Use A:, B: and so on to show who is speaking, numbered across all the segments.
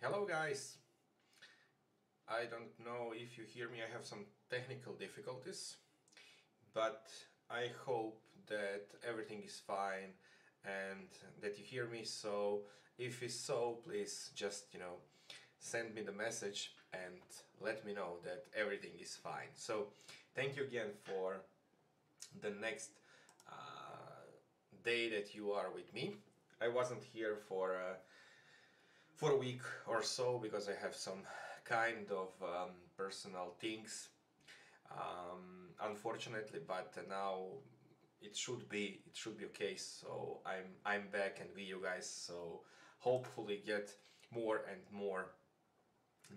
A: Hello guys! I don't know if you hear me, I have some technical difficulties, but I hope that everything is fine and that you hear me. So if it's so, please just send me the message and let me know that everything is fine. So thank you again for the next day that you are with me. I wasn't here for a week or so because I have some kind of personal things, unfortunately, but now it should be okay. So I'm back and with you guys, so hopefully get more and more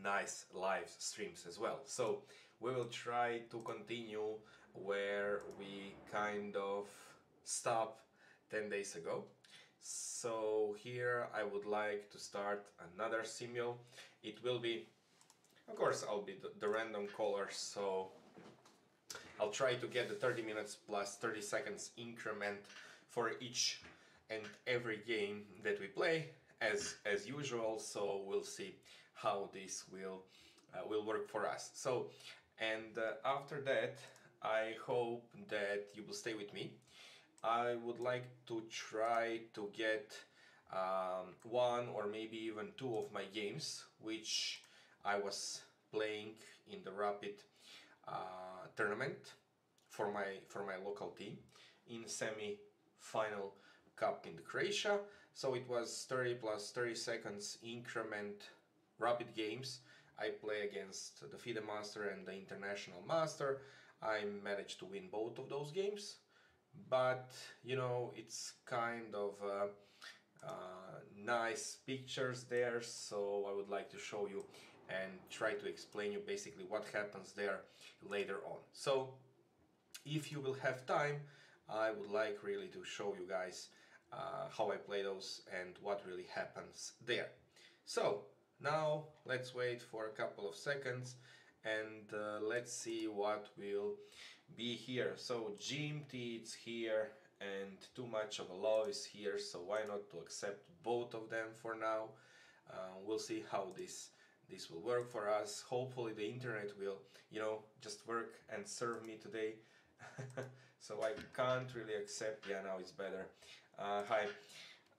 A: nice live streams as well. So we will try to continue where we kind of stopped 10 days ago. So here I would like to start another simul. It will be, of course, I'll be the random caller, so I'll try to get the 30 minutes plus 30 seconds increment for each and every game that we play as usual. So we'll see how this will work for us. So and after that, I hope that you will stay with me. I would like to try to get one or maybe even two of my games which I was playing in the Rapid tournament for my local team in semi-final cup in Croatia. So it was 30 plus 30 seconds increment Rapid games. I play against the FIDE Master and the International Master. I managed to win both of those games, but it's kind of nice pictures there, so I would like to show you and try to explain you basically what happens there later on. So if you will have time, I would like really to show you guys how I play those and what really happens there. So now let's wait for a couple of seconds and let's see what will be here. So GMT is here and Too Much of a Love is here, so why not to accept both of them for now. We'll see how this will work for us. Hopefully the internet will just work and serve me today. So I can't really accept. Yeah, now it's better. Hi,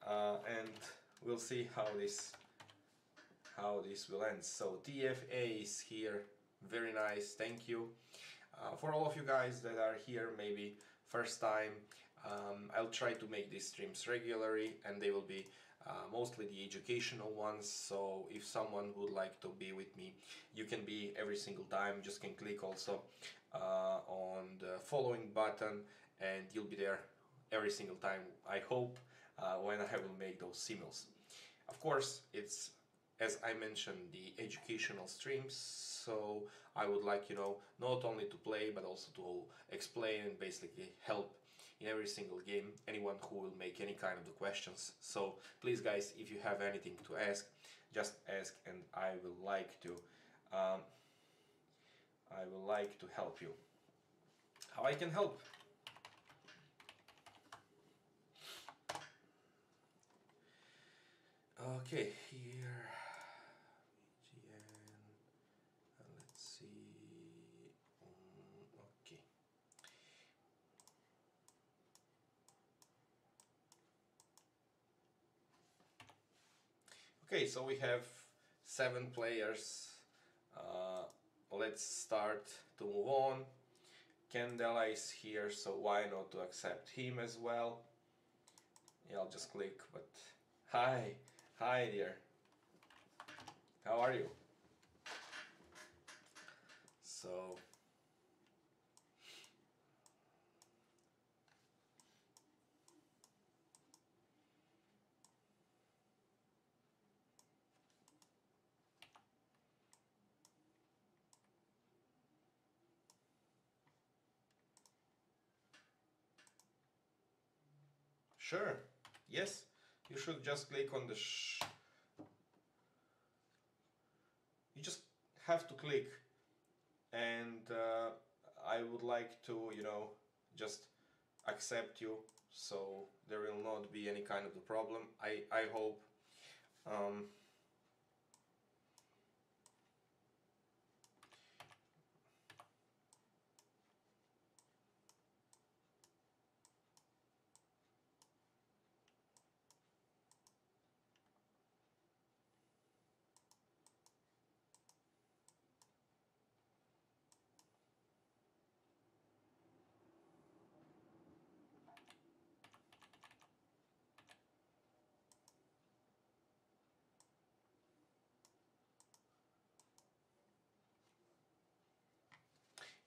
A: and we'll see how this will end. So TFA is here, very nice, thank you. For all of you guys that are here maybe first time, I'll try to make these streams regularly and they will be mostly the educational ones. So if someone would like to be with me, you can be every single time. Just can click also on the following button and you'll be there every single time, I hope, when I will make those simuls. Of course, it's, as I mentioned, the educational streams, so I would like, not only to play, but also to explain and basically help in every single game anyone who will make any kind of the questions. So please guys, if you have anything to ask, just ask and I will like to help you. How I can help? Okay, here VGN, let's see, okay. Okay, so we have 7 players. Let's start to move on. Candela is here, so why not to accept him as well? Yeah, I'll just click, but hi dear, how are you? So sure, yes, you should just click on the you just have to click and I would like to just accept you so there will not be any kind of the problem. I hope. um,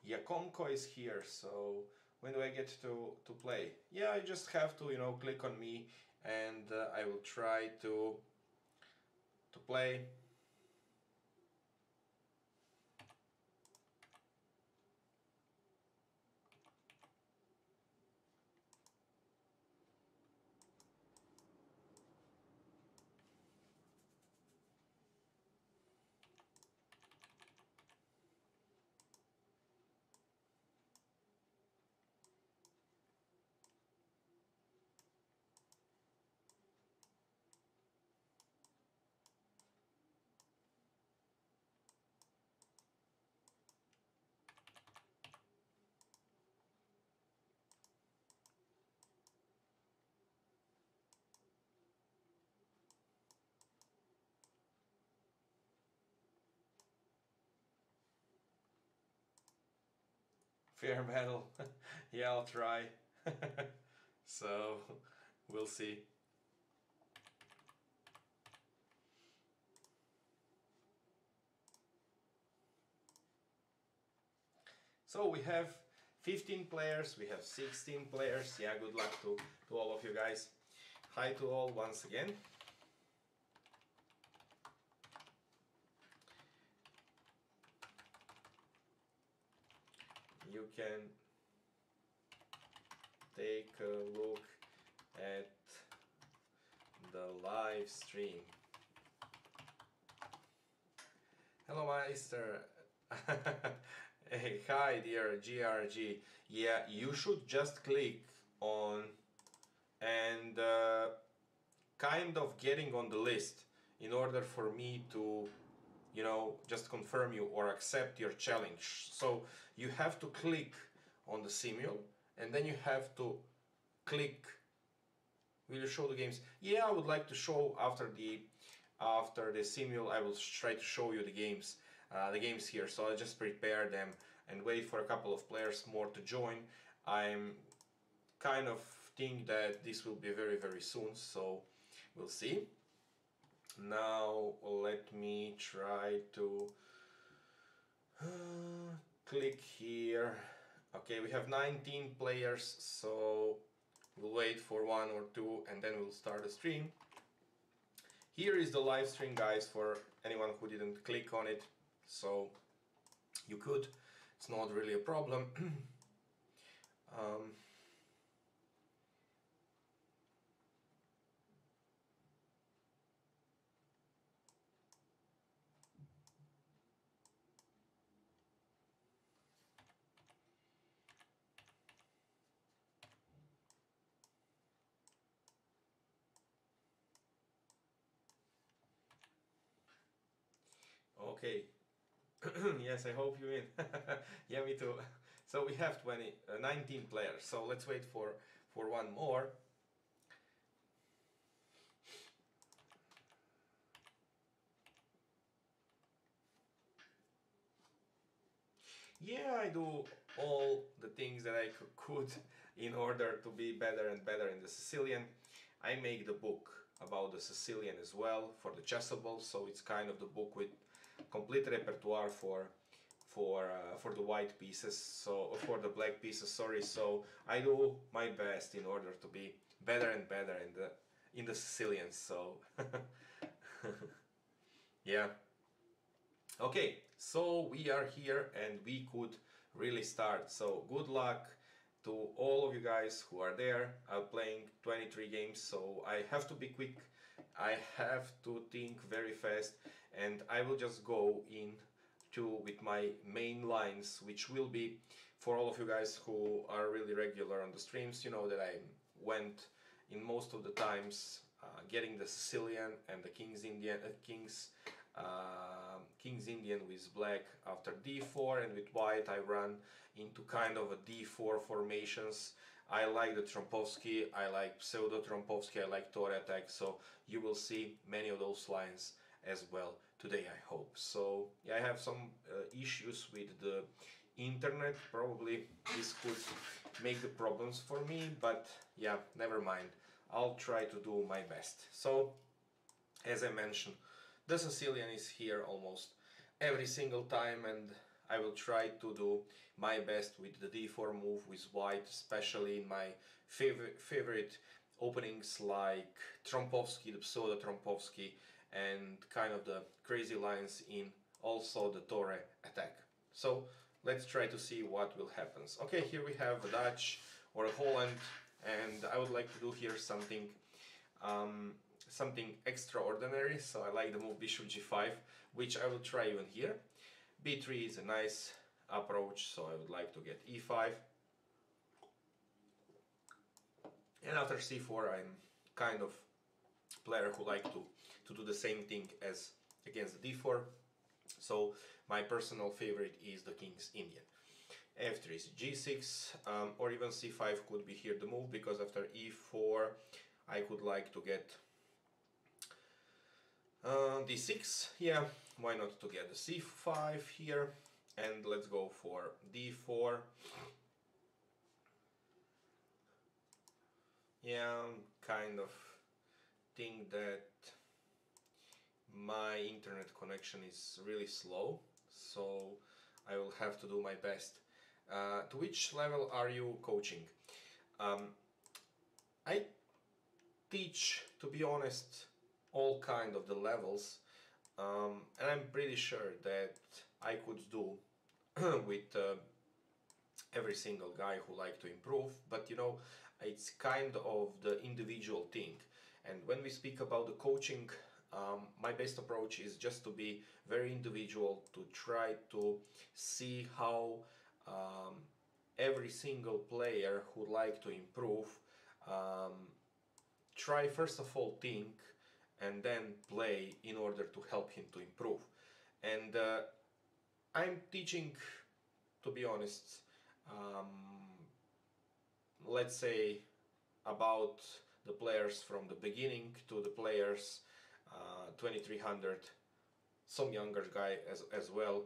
A: yeah, Comco is here, so when do I get to play? Yeah, I just have to, click on me, and I will try to play. Fair battle. Yeah, I'll try. So we'll see. So we have 15 players, we have 16 players. Yeah, good luck to all of you guys. Hi to all once again. You can take a look at the live stream. Hello, Meister. Hey, hi, dear GRG. Yeah, you should just click on and kind of getting on the list in order for me to, just confirm you or accept your challenge. So you have to click on the simul, and then you have to click. Will you show the games? Yeah, I would like to show after the simul. I will try to show you the games here. So I just prepare them and wait for a couple of players more to join. I'm kind of think that this will be very, very soon, so we'll see. Now let me try to click here. Okay, we have 19 players, so we'll wait for one or two and then we'll start the stream. Here is the live stream, guys, for anyone who didn't click on it, so you could. It's not really a problem. Okay. Yes, I hope you win. Yeah, me too. So we have 19 players. So let's wait for one more. Yeah, I do all the things that I could in order to be better and better in the Sicilian. I make the book about the Sicilian as well for the chessable, so it's kind of the book with complete repertoire for the white pieces, so for the black pieces, sorry. So I do my best in order to be better and better in the Sicilian. So yeah. Okay, so we are here and we could really start. So good luck to all of you guys who are there. I'm playing 23 games, so I have to be quick. I have to think very fast, and I will just go in with my main lines, which will be for all of you guys who are really regular on the streams. You know that I'm went in most of the times getting the Sicilian and the King's Indian with black after d4, and with white I run into kind of a d4 formations. I like the Trompovsky, I like pseudo Trompovsky, I like Torre attack, so you will see many of those lines as well today, I hope. So yeah, I have some issues with the internet, probably this could make the problems for me, but yeah, never mind, I'll try to do my best. So as I mentioned, the Sicilian is here almost every single time, and I will try to do my best with the d4 move with white, especially in my favorite openings like Trompovsky, the pseudo Trompovsky, and kind of the crazy lines in also the Torre attack. So let's try to see what will happen. Okay, here we have a Dutch or a Holland, and I would like to do here something something extraordinary. So I like the move bishop g5, which I will try even here. b3 is a nice approach, so I would like to get e5. And after c4, I'm kind of player who like to do the same thing as against the d4. So my personal favorite is the King's Indian. f3 is g6, or even c5 could be here the move, because after e4 I could like to get d6, yeah, why not to get the c5 here, and let's go for d4. Yeah, kind of think that my internet connection is really slow, so I will have to do my best. To which level are you coaching? I teach, to be honest, all kind of the levels, and I'm pretty sure that I could do with every single guy who like to improve, but you know, it's kind of the individual thing. And when we speak about the coaching, my best approach is just to be very individual, to try to see how every single player who would like to improve try first of all think and then play in order to help him to improve. And I'm teaching, to be honest, let's say about the players from the beginning to the players 2300, some younger guy as well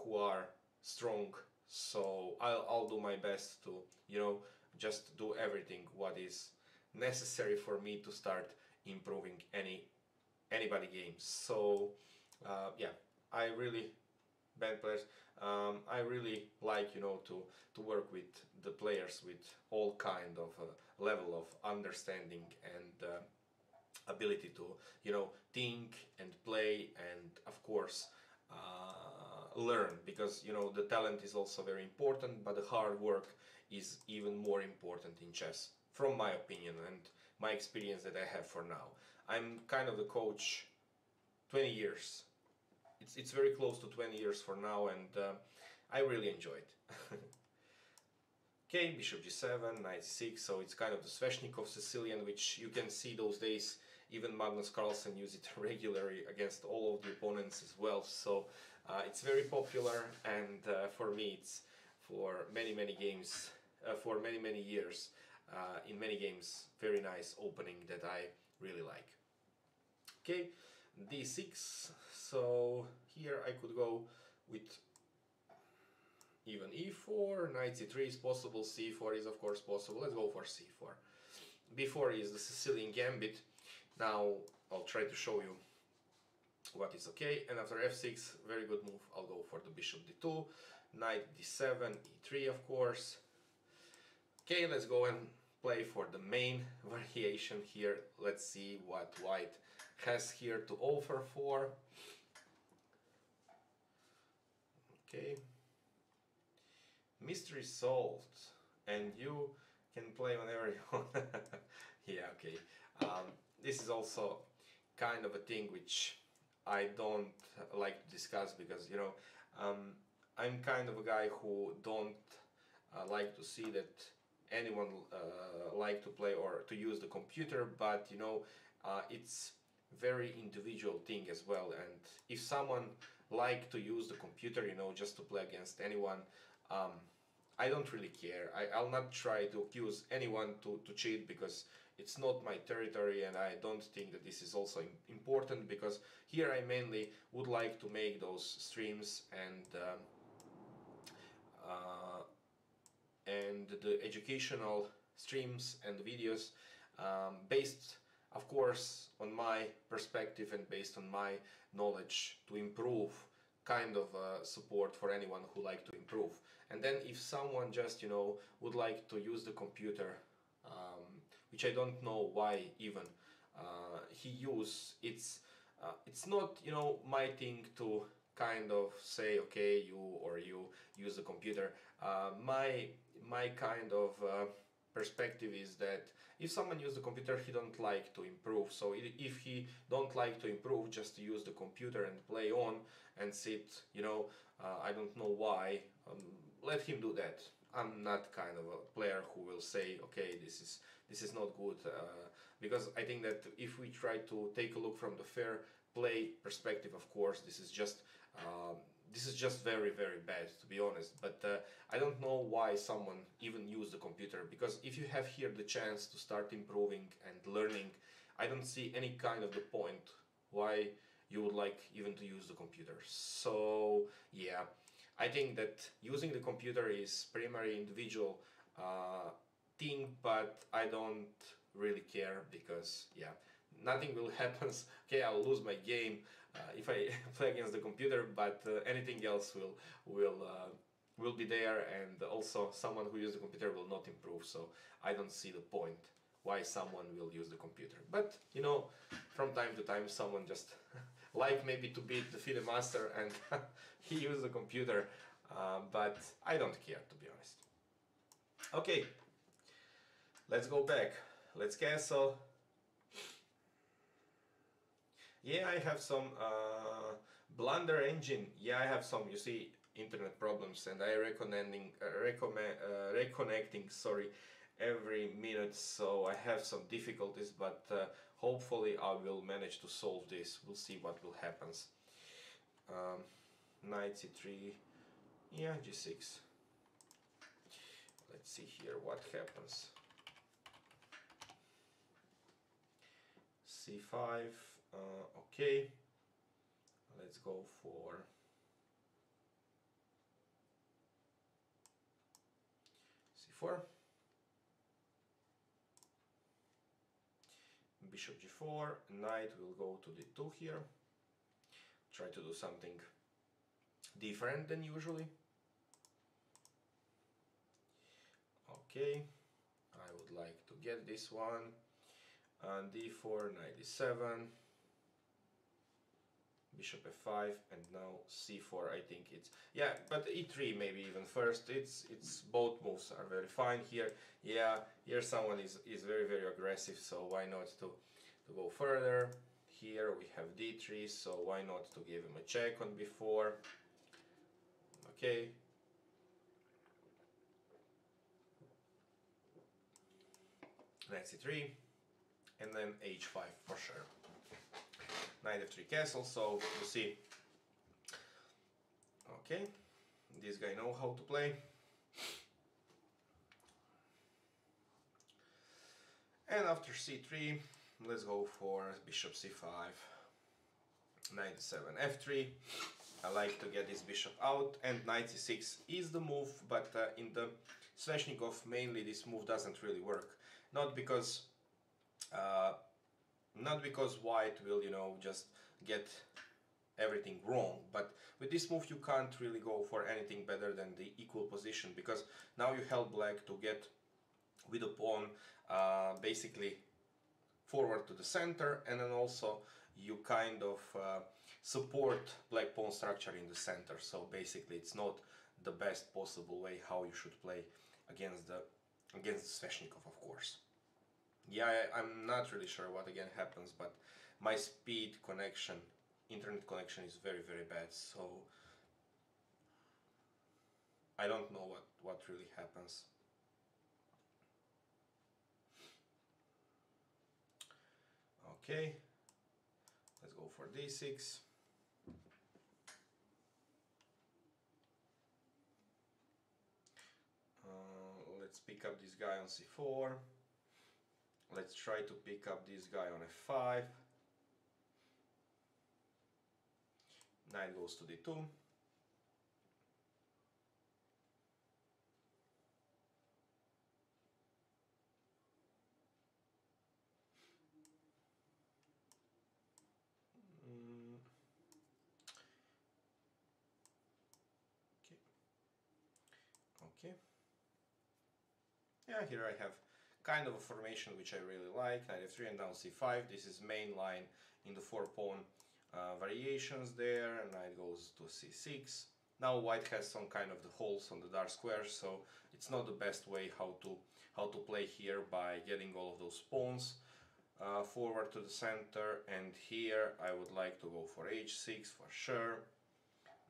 A: who are strong. So I'll do my best to, you know, just do everything what is necessary for me to start improving anybody games. So yeah, I really bad players. I really like, you know, to work with the players with all kind of level of understanding and ability to, you know, think and play, and of course learn, because you know the talent is also very important, but the hard work is even more important in chess, from my opinion and my experience that I have for now. I'm kind of the coach 20 years. It's very close to 20 years for now, and I really enjoy it. Okay, bishop g7, knight c6, so it's kind of the Sveshnikov Sicilian, which you can see those days even Magnus Carlsen use it regularly against all of the opponents as well. So it's very popular, and for me it's for many games, for many years, in many games, very nice opening that I really like. Okay, d6, so here I could go with even e4, knight c3 is possible, c4 is of course possible. Let's go for c4. b4 is the Sicilian gambit. Now I'll try to show you what is okay, and after f6, very good move, I'll go for the bishop d2, knight d7, e3 of course. Okay, let's go and play for the main variation here. Let's see what white has here to offer for. Okay, mystery solved, and you can play whenever you want. Yeah, okay. This is also kind of a thing which I don't like to discuss, because you know I'm kind of a guy who don't like to see that anyone like to play or to use the computer, but you know, it's very individual thing as well. And if someone like to use the computer, you know, just to play against anyone, um, I don't really care. I'll not try to accuse anyone to cheat, because it's not my territory, and I don't think that this is also important, because here I mainly would like to make those streams and the educational streams and videos, based of course on my perspective and based on my knowledge, to improve kind of support for anyone who like to improve. And then if someone just, you know, would like to use the computer, which I don't know why even he use, it's not, you know, my thing to kind of say, okay, you use the computer. My kind of perspective is that if someone use the computer, he don't like to improve. So if he don't like to improve, just to use the computer and play on and sit, you know, I don't know why. Let him do that. I'm not kind of a player who will say, okay, this is not good, because I think that if we try to take a look from the fair play perspective, of course, this is just very, very bad, to be honest. But I don't know why someone even use the computer, because if you have here the chance to start improving and learning, I don't see any kind of the point why you would like even to use the computer. So yeah, I think that using the computer is primary individual thing, but I don't really care, because yeah, nothing will happen. Okay, I'll lose my game if I play against the computer, but anything else will be there, and also someone who uses the computer will not improve. So I don't see the point why someone will use the computer. But you know, from time to time, someone just like maybe to beat the FIDE master, and he uses the computer, but I don't care, to be honest. Okay, let's go back. Let's castle. Yeah, I have some Blunder engine. Yeah, I have some, you see, internet problems, and I reconnecting, sorry, every minute, so I have some difficulties, but hopefully I will manage to solve this. We'll see what will happen. Knight c3, yeah, g6. Let's see here what happens. c5, okay, let's go for c4, bishop g4, knight will go to d2 here, try to do something different than usually. Okay, I would like to get this one, and d4, knight d7, bishop f5, and now c4. I think it's, yeah, but e3 maybe even first. It's both moves are very fine here. Yeah, here someone is very, very aggressive, so why not to go further. Here we have d3, so why not to give him a check on b4. Okay, knight c3, and then h5 for sure. Knight f3 castle, so you see. Okay, this guy know how to play. And after c3, let's go for bishop c5, knight c7, f3. I like to get this bishop out, and knight c6 is the move, but in the Sveshnikov mainly this move doesn't really work. Not because white will, you know, just get everything wrong, but with this move you can't really go for anything better than the equal position, because now you help black to get with a pawn basically forward to the center, and then also you kind of support black pawn structure in the center. So basically it's not the best possible way how you should play against the Sveshnikov, of course. Yeah, I'm not really sure what again happens, but my speed connection, internet connection is very, very bad, so I don't know what really happens. Okay, let's go for d6. Let's pick up this guy on c4. Let's try to pick up this guy on f5. Knight goes to d2. Okay. Yeah, here I have kind of a formation which I really like. Knight f3 and down c5. This is main line in the 4-pawn variations there. Knight goes to c6. Now white has some kind of the holes on the dark squares, so it's not the best way how to play here by getting all of those pawns forward to the center. And here I would like to go for h6 for sure.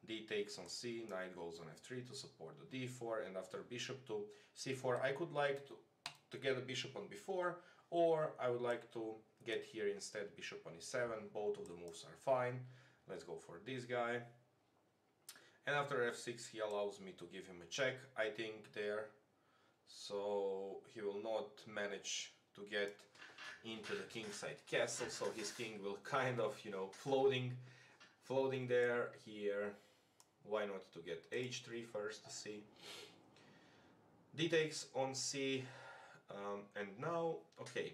A: D takes on c, knight goes on f3 to support the d4, and after bishop to c4 I could like to get a bishop on b4, or I would like to get here instead bishop on e7. Both of the moves are fine. Let's go for this guy. And after f6 he allows me to give him a check, I think, there. So he will not manage to get into the kingside castle, so his king will kind of, you know, floating there. Here, why not to get h3 first to see. D takes on c, and now, okay,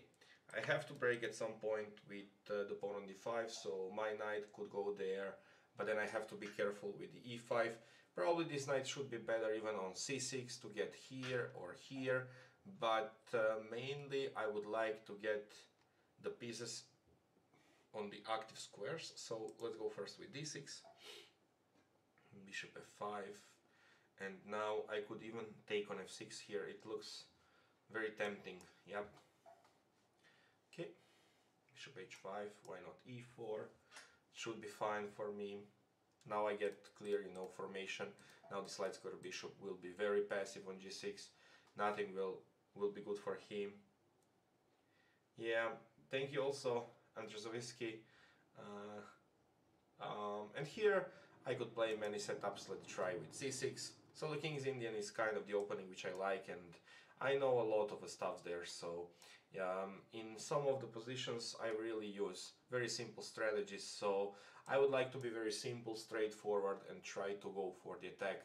A: I have to break at some point with the pawn on d5, so my knight could go there, but then I have to be careful with the e5. Probably this knight should be better even on c6 to get here or here, but mainly I would like to get the pieces on the active squares, so let's go first with d6, bishop f5, and now I could even take on f6 here. It looks very tempting. Yep. Okay, bishop h5, why not e4, should be fine for me. Now I get clear, you know, formation. Now this light square bishop will be very passive on g6. Nothing will be good for him. Yeah, thank you also, Andrzejowski. And here I could play many setups. Let's try with c6. So the King's Indian is kind of the opening which I like, and I know a lot of the stuff there. So yeah, in some of the positions I really use very simple strategies. So I would like to be very simple, straightforward, and try to go for the attack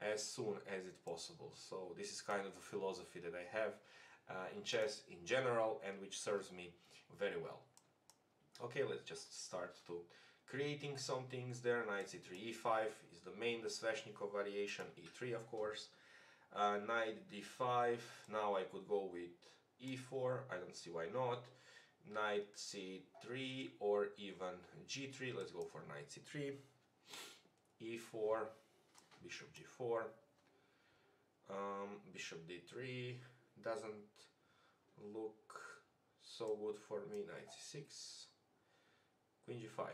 A: as soon as it's possible. So this is kind of the philosophy that I have in chess in general, and which serves me very well. Okay, let's just start to creating some things there. Knight c3, e5 is the main, the Sveshnikov variation, e3 of course. Knight d5, now I could go with e4, I don't see why not. Knight c3 or even g3, let's go for knight c3, e4, bishop g4, bishop d3, doesn't look so good for me. Knight c6, queen g5.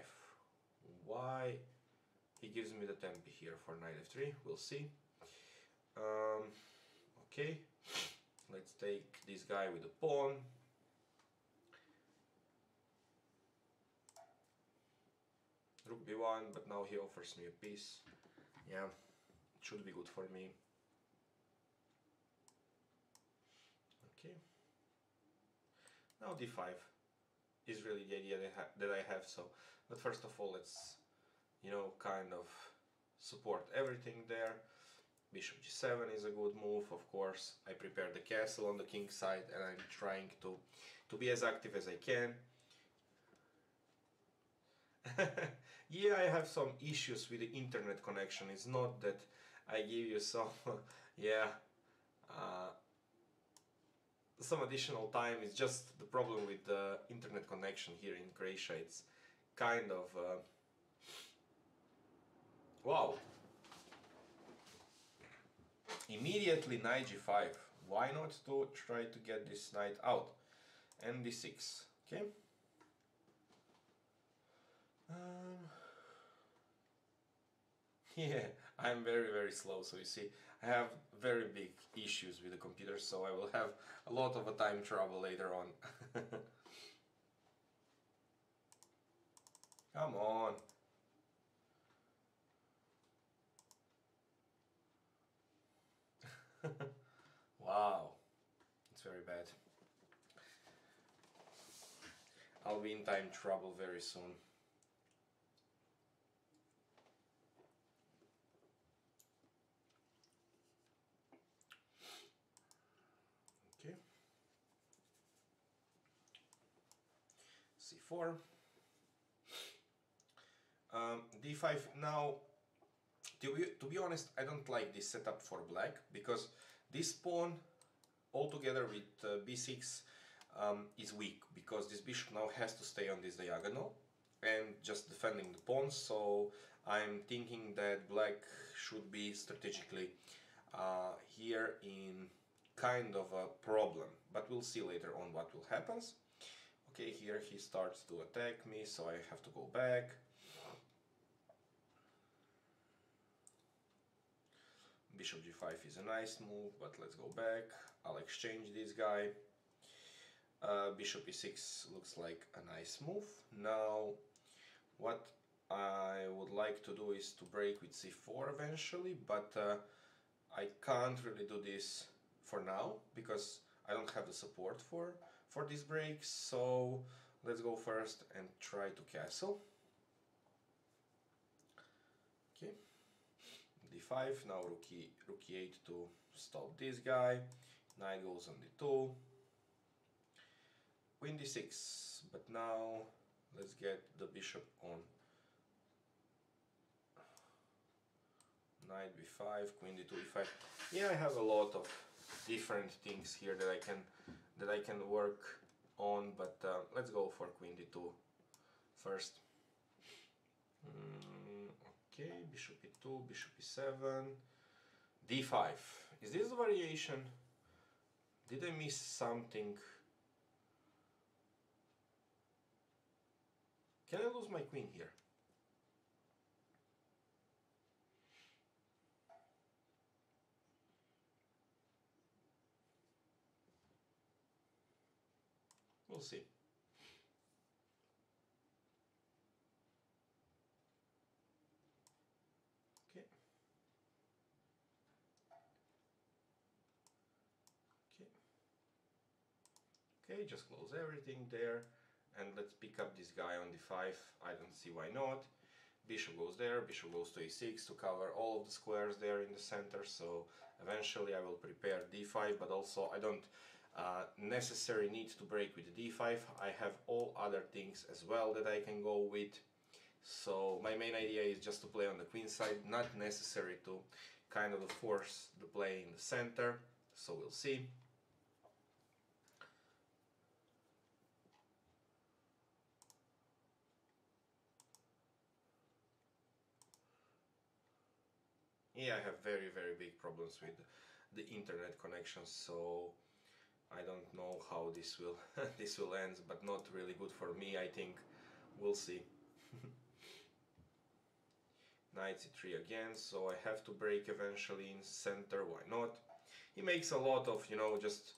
A: Why he gives me the tempi here for knight f3, we'll see. Okay, let's take this guy with the pawn. Rook b1, but now he offers me a piece. Yeah, it should be good for me. Okay, now d5 is really the idea that I have. So, but first of all, let's, you know, kind of support everything there. Bishop g7 is a good move, of course. I prepare the castle on the king's side, and I'm trying to be as active as I can. Yeah, I have some issues with the internet connection. It's not that I give you some, yeah, some additional time. It's just the problem with the internet connection here in Croatia. It's kind of, wow. Immediately knight g5. Why not to try to get this knight out? And d6. Okay. Yeah, I'm very slow, so you see I have very big issues with the computer, so I will have a lot of a time trouble later on. Come on. Wow, it's very bad. I'll be in time trouble very soon. Okay. C4. D5. Now, to be honest, I don't like this setup for black, because this pawn altogether with b6 is weak, because this bishop now has to stay on this diagonal and just defending the pawns. So I'm thinking that black should be strategically here in kind of a problem, but we'll see later on what will happen. Okay, here he starts to attack me, so I have to go back. Bishop g5 is a nice move, but let's go back. I'll exchange this guy. Bishop e6 looks like a nice move. Now, what I would like to do is to break with c4 eventually, but I can't really do this for now because I don't have the support for this break. So let's go first and try to castle. Okay, d5. Now rook e8 to stop this guy. Knight goes on d2. Queen d6, but now let's get the bishop on knight b5, queen d2, e5. Yeah, I have a lot of different things here that I can work on, but let's go for queen d2 first. Okay, bishop e2, bishop e7, d5. Is this a variation? Did I miss something? Can I lose my queen here? We'll see. Okay. Okay, just close everything there. And let's pick up this guy on d5. I don't see why not. Bishop goes there, bishop goes to e6 to cover all of the squares there in the center. So eventually I will prepare d5, but also I don't necessarily need to break with the d5. I have all other things as well that I can go with. So my main idea is just to play on the queen side, not necessary to kind of force the play in the center. So we'll see. Yeah, I have very big problems with the internet connection, so I don't know how this will this will end, but not really good for me, I think. We'll see. Knight c3 again, so I have to break eventually in center, why not? He makes a lot of, you know, just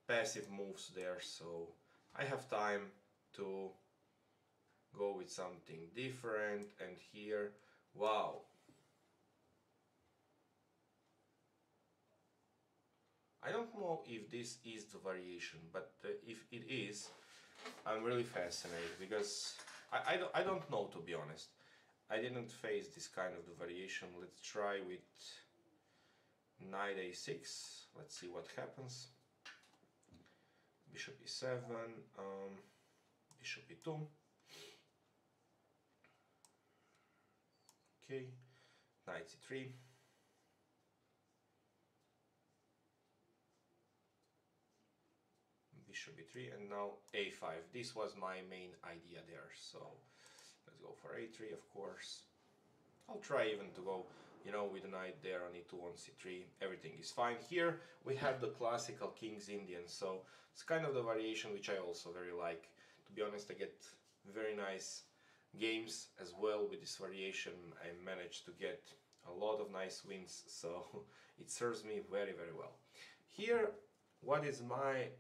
A: passive moves there, so I have time to go with something different. And here, wow, I don't know if this is the variation, but if it is, I'm really fascinated, because I don't know, to be honest. I didn't face this kind of the variation. Let's try with knight a6. Let's see what happens. Bishop e7, bishop e2. Okay, knight c3. Bishop e3, and now a5. This was my main idea there, so let's go for a3, of course. I'll try even to go, you know, with the knight there on e2 on c3. Everything is fine. Here we have the classical King's Indian, so it's kind of the variation which I also very like. To be honest, I get very nice games as well with this variation. I managed to get a lot of nice wins, so it serves me very well. Here, what is my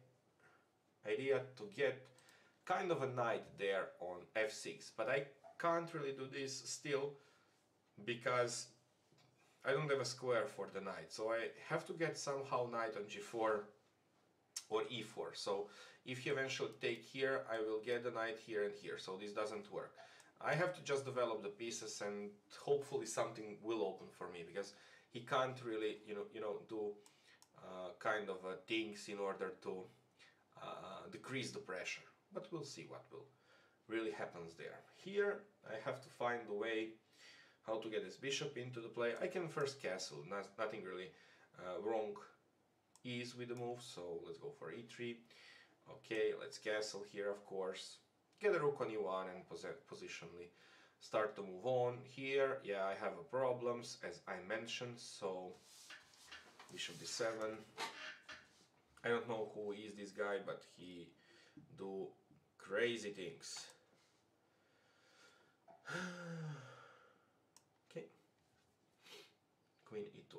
A: idea? To get kind of a knight there on f6, but I can't really do this still because I don't have a square for the knight, so I have to get somehow knight on g4 or e4. So if he eventually take here, I will get the knight here and here, so this doesn't work. I have to just develop the pieces and hopefully something will open for me, because he can't really do kind of things in order to decrease the pressure. But we'll see what will really happens there. Here I have to find a way how to get this bishop into the play. I can first castle, nothing really wrong is with the move, so let's go for e3. Okay, let's castle here, of course. Get a rook on e1 and positionally start to move on. Here, yeah, I have problems as I mentioned, so bishop d7. I don't know who is this guy, but he do crazy things. Okay, queen e2.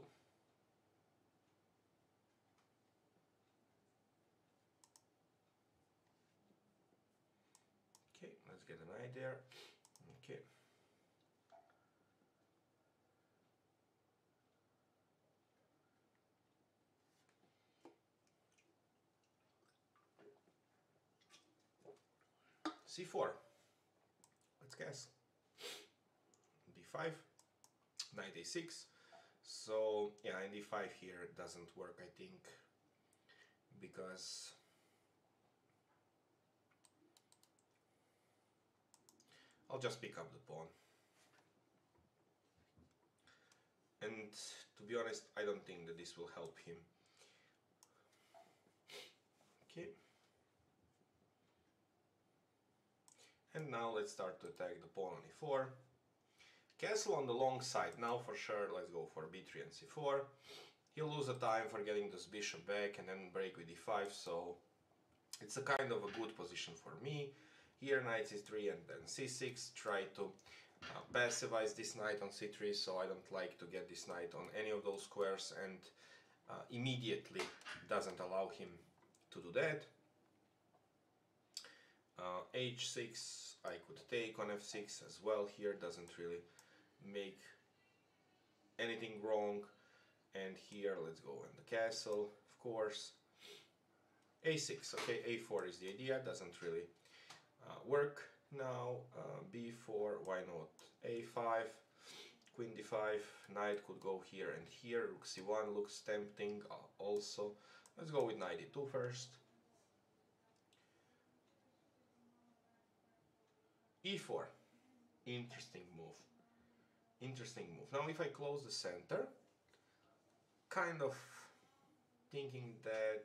A: Okay, let's get an knight there. Okay. c4. Let's guess. d5, knight a6. So yeah, in d5 here it doesn't work, I think, because I'll just pick up the pawn. And to be honest, I don't think that this will help him. Okay. And now let's start to attack the pawn on e4. Castle on the long side. Now for sure, let's go for b3 and c4. He'll lose a time for getting this bishop back and then break with e5, so it's a kind of a good position for me. Here knight c3 and then c6. Try to passivize this knight on c3, so I don't like to get this knight on any of those squares, and immediately doesn't allow him to do that. h6, I could take on f6 as well. Here doesn't really make anything wrong. And here let's go in the castle, of course. a6, okay, a4 is the idea, doesn't really work. Now b4, why not a5, queen d5, knight could go here and here, rook c1 looks tempting also. Let's go with knight e2 first. e4, interesting move, interesting move. Now if I close the center, kind of thinking that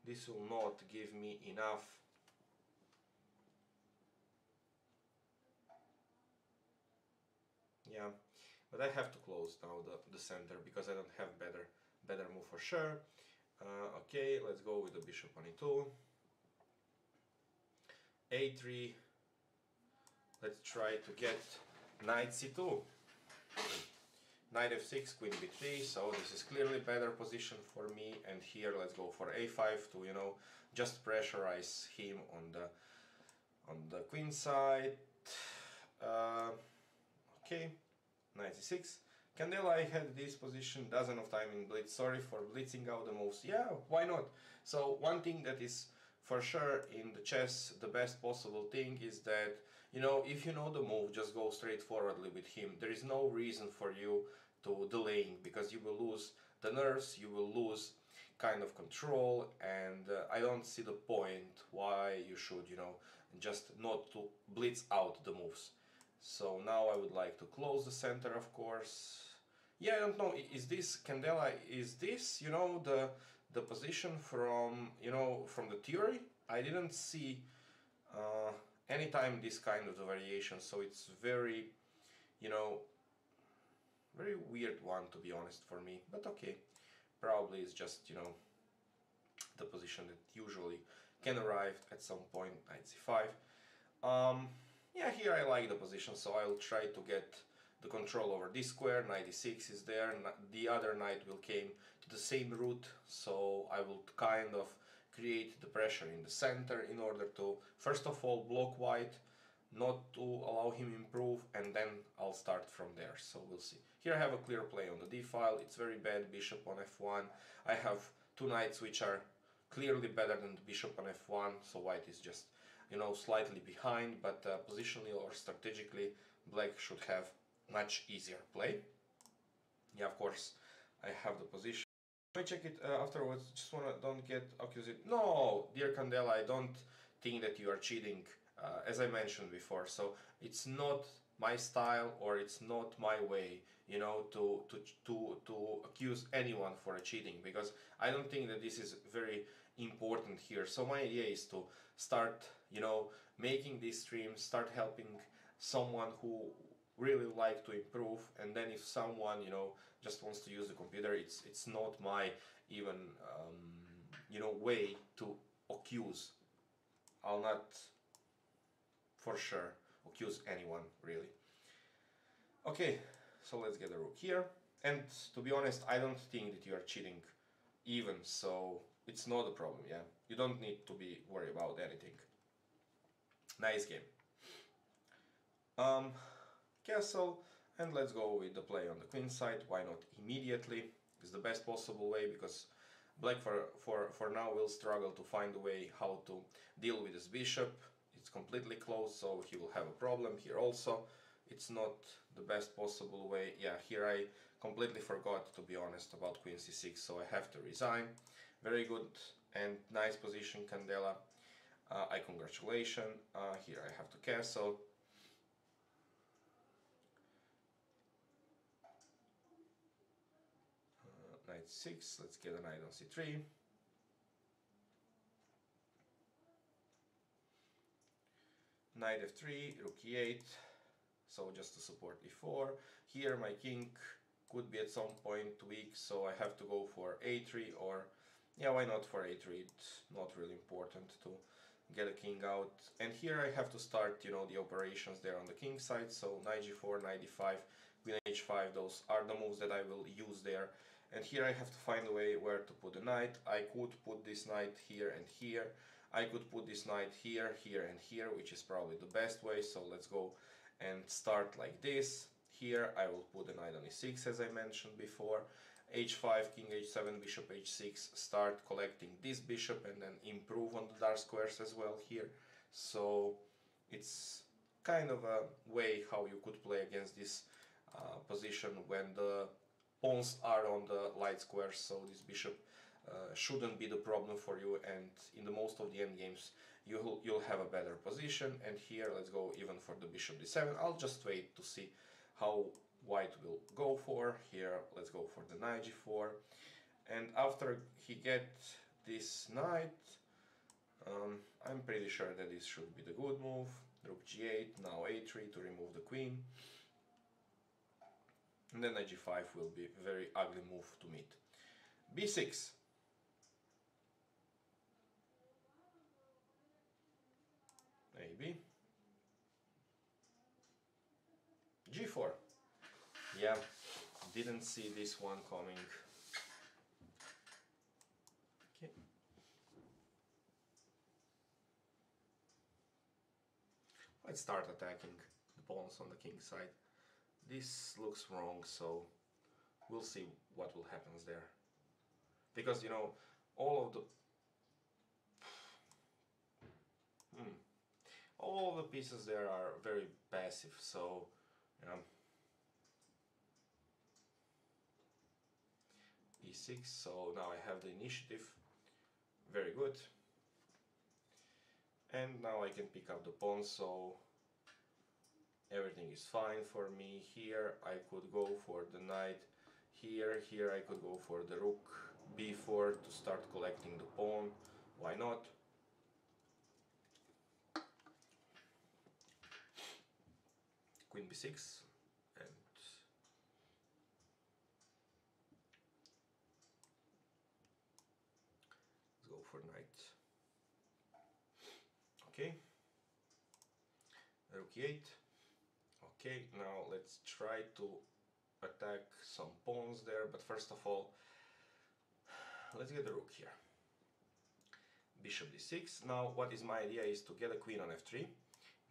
A: this will not give me enough yeah, but I have to close now the center because I don't have better move for sure. Okay, let's go with the bishop on e2, a3. Let's try to get knight c2, knight f6, queen b3, so this is clearly better position for me. And here let's go for a5 to, just pressurize him on the queen side. Okay, knight c6. Candela, I had this position dozen of time in blitz. Sorry for blitzing out the moves. Yeah, why not? So one thing that is for sure in the chess the best possible thing is that, if you know the move, just go straightforwardly with him. There is no reason for you to delaying, because you will lose the nerves, you will lose kind of control, and I don't see the point why you should, just not to blitz out the moves. So now I would like to close the center, of course. Yeah, I don't know, is this, Candela, is this, the position from, from the theory? I didn't see anytime this kind of variation, so it's very, very weird one, to be honest, for me. But okay, probably it's just, the position that usually can arrive at some point, knight c5. Yeah, here I like the position, so I'll try to get the control over this square. Knight e6 is there, the other knight will came to the same route, so I will kind of create the pressure in the center in order to, first of all, block white, not to allow him improve, and then I'll start from there. So we'll see. Here I have a clear play on the d file. It's very bad. Bishop on f1. I have two knights which are clearly better than the bishop on f1, so white is just, you know, slightly behind, but positionally or strategically black should have much easier play. Yeah, of course I have the position. Let me check it afterwards. Just wanna don't get accused. No, dear Candela, I don't think that you are cheating, as I mentioned before. So it's not my style, or it's not my way, you know, to accuse anyone for cheating, because I don't think that this is very important here. So my idea is to start, you know, making this stream, start helping someone who really like to improve, and then if someone, you know, just wants to use the computer, it's not my even you know, way to accuse. I'll not for sure accuse anyone, really. Okay, so let's get a rook here, and to be honest, I don't think that you are cheating even, so it's not a problem. Yeah, you don't need to be worried about anything. Nice game. Castle, and let's go with the play on the queen side. Why not immediately? It's the best possible way, because black for now will struggle to find a way how to deal with this bishop. It's completely closed, so he will have a problem here also. It's not the best possible way. Yeah, here I completely forgot, to be honest, about queen c6, so I have to resign. Very good and nice position, Candela. I congratulation. Here I have to castle. Knight 6, let's get a knight on c3. Knight f3, rook e8, so just to support e4. Here my king could be at some point weak, so I have to go for a3, or yeah, why not for a3? It's not really important to get a king out. And here I have to start, you know, the operations there on the king side, so knight g4, knight d5, queen h5, those are the moves that I will use there. And here I have to find a way where to put the knight. I could put this knight here and here. I could put this knight here, here and here, which is probably the best way. So let's go and start like this. Here I will put the knight on e6, as I mentioned before. h5, king h7, bishop h6, start collecting this bishop and then improve on the dark squares as well here. So it's kind of a way how you could play against this position when the pawns are on the light squares, so this bishop shouldn't be the problem for you, and in the most of the endgames you'll have a better position. And here let's go even for the bishop d7. I'll just wait to see how white will go for. Here let's go for the knight g4, and after he gets this knight, I'm pretty sure that this should be the good move. Rook g8, now a3 to remove the queen. And then knight g5 will be a very ugly move to meet. b6. Maybe. g4. Yeah, didn't see this one coming. Okay. Let's start attacking the pawns on the king side. This looks wrong, so we'll see what will happen there. Because, you know, all of the all of the pieces there are very passive, so e6, so now I have the initiative. Very good. And now I can pick up the pawn, so everything is fine for me. Here I could go for the knight. Here I could go for the rook b4 to start collecting the pawn. Why not? Queen b6, and let's go for knight. Okay, rook e8. Okay, now let's try to attack some pawns there, but first of all, let's get the rook here. Bishop d6. Now what is my idea is to get a queen on f3,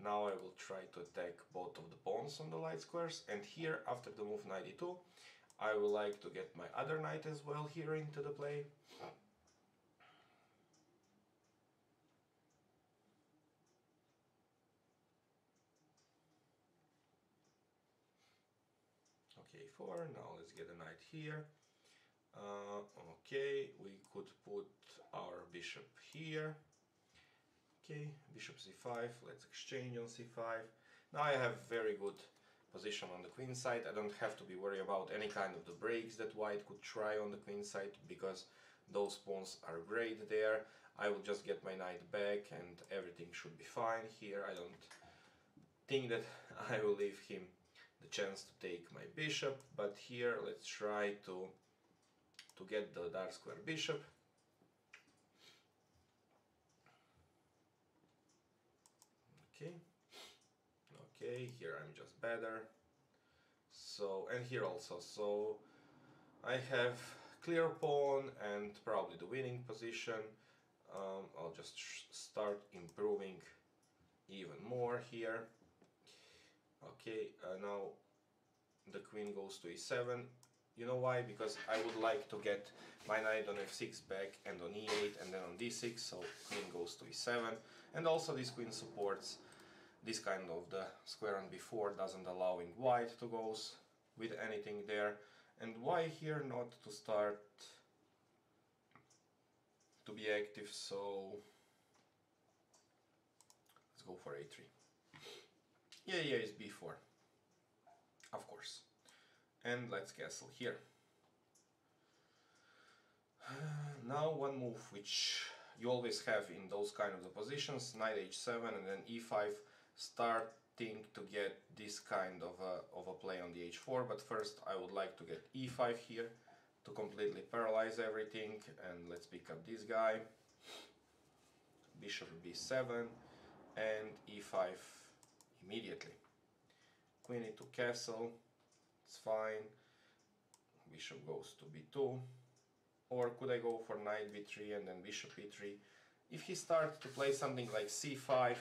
A: Now I will try to attack both of the pawns on the light squares, and here after the move knight e2 I would like to get my other knight as well here into the play. Okay, 4. Now let's get a knight here. Okay, we could put our bishop here. Okay, bishop c5, let's exchange on c5. Now I have very good position on the queen side. I don't have to be worried about any kind of the breaks that white could try on the queen side, because those pawns are great there. I will just get my knight back and everything should be fine here. I don't think that I will leave him the chance to take my bishop, but here let's try to get the dark square bishop. Okay, okay, here I'm just better. So, and here also, so I have clear pawn and probably the winning position. I'll just start improving even more here. Okay, now the queen goes to e7. You know why? Because I would like to get my knight on f6 back and on e8 and then on d6, so queen goes to e7. And also this queen supports this kind of the square on b4, doesn't allowing white to go with anything there. And why here not to start to be active, so let's go for a3. Yeah, is b4, of course. And let's castle here. Now one move which you always have in those kind of the positions, knight h7 and then e5, starting to get this kind of a play on the h4, but first I would like to get e5 here to completely paralyze everything, and let's pick up this guy, bishop b7 and e5 immediately. Queen e2 castle, it's fine, bishop goes to b2, or could I go for knight b3 and then bishop e3? If he starts to play something like c5,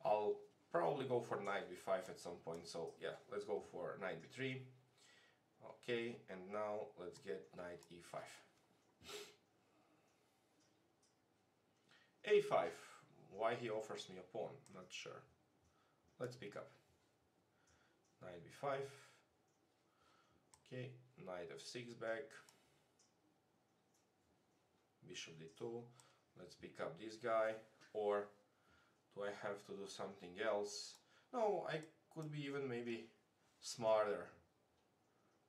A: I'll probably go for knight b5 at some point, so yeah, let's go for knight b3. Okay, and now let's get knight e5. a5, why he offers me a pawn, not sure. Let's pick up. Knight b5. Okay, knight f6 back. Bishop d2. Let's pick up this guy, or do I have to do something else? No, I could be even maybe smarter.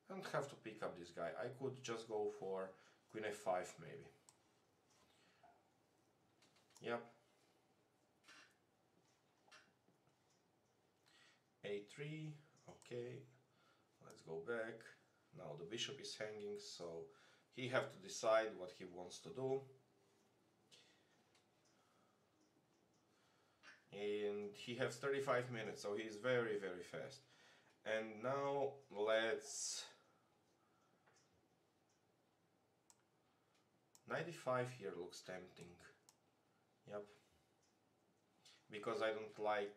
A: I don't have to pick up this guy. I could just go for queen f5 maybe. Yep. a3, okay. Let's go back. Now the bishop is hanging, so he have to decide what he wants to do. And he has 35 minutes, so he is very fast. And now let's... knight e5 here looks tempting. Yep. Because I don't like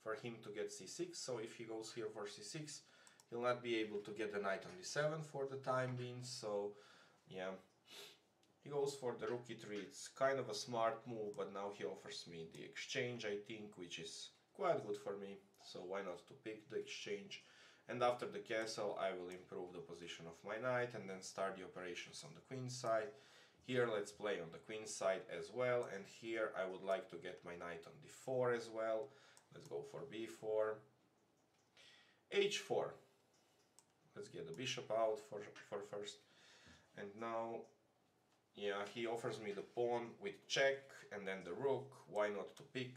A: for him to get c6, so if he goes here for c6, he'll not be able to get the knight on d7 for the time being, so yeah. He goes for the rook e3, it's kind of a smart move, but now he offers me the exchange, I think, which is quite good for me, so why not to pick the exchange. And after the castle I will improve the position of my knight and then start the operations on the queen side. Here let's play on the queen side as well, and here I would like to get my knight on d4 as well. Let's go for b4. h4. Let's get the bishop out for first. And now, yeah, he offers me the pawn with check and then the rook. Why not to pick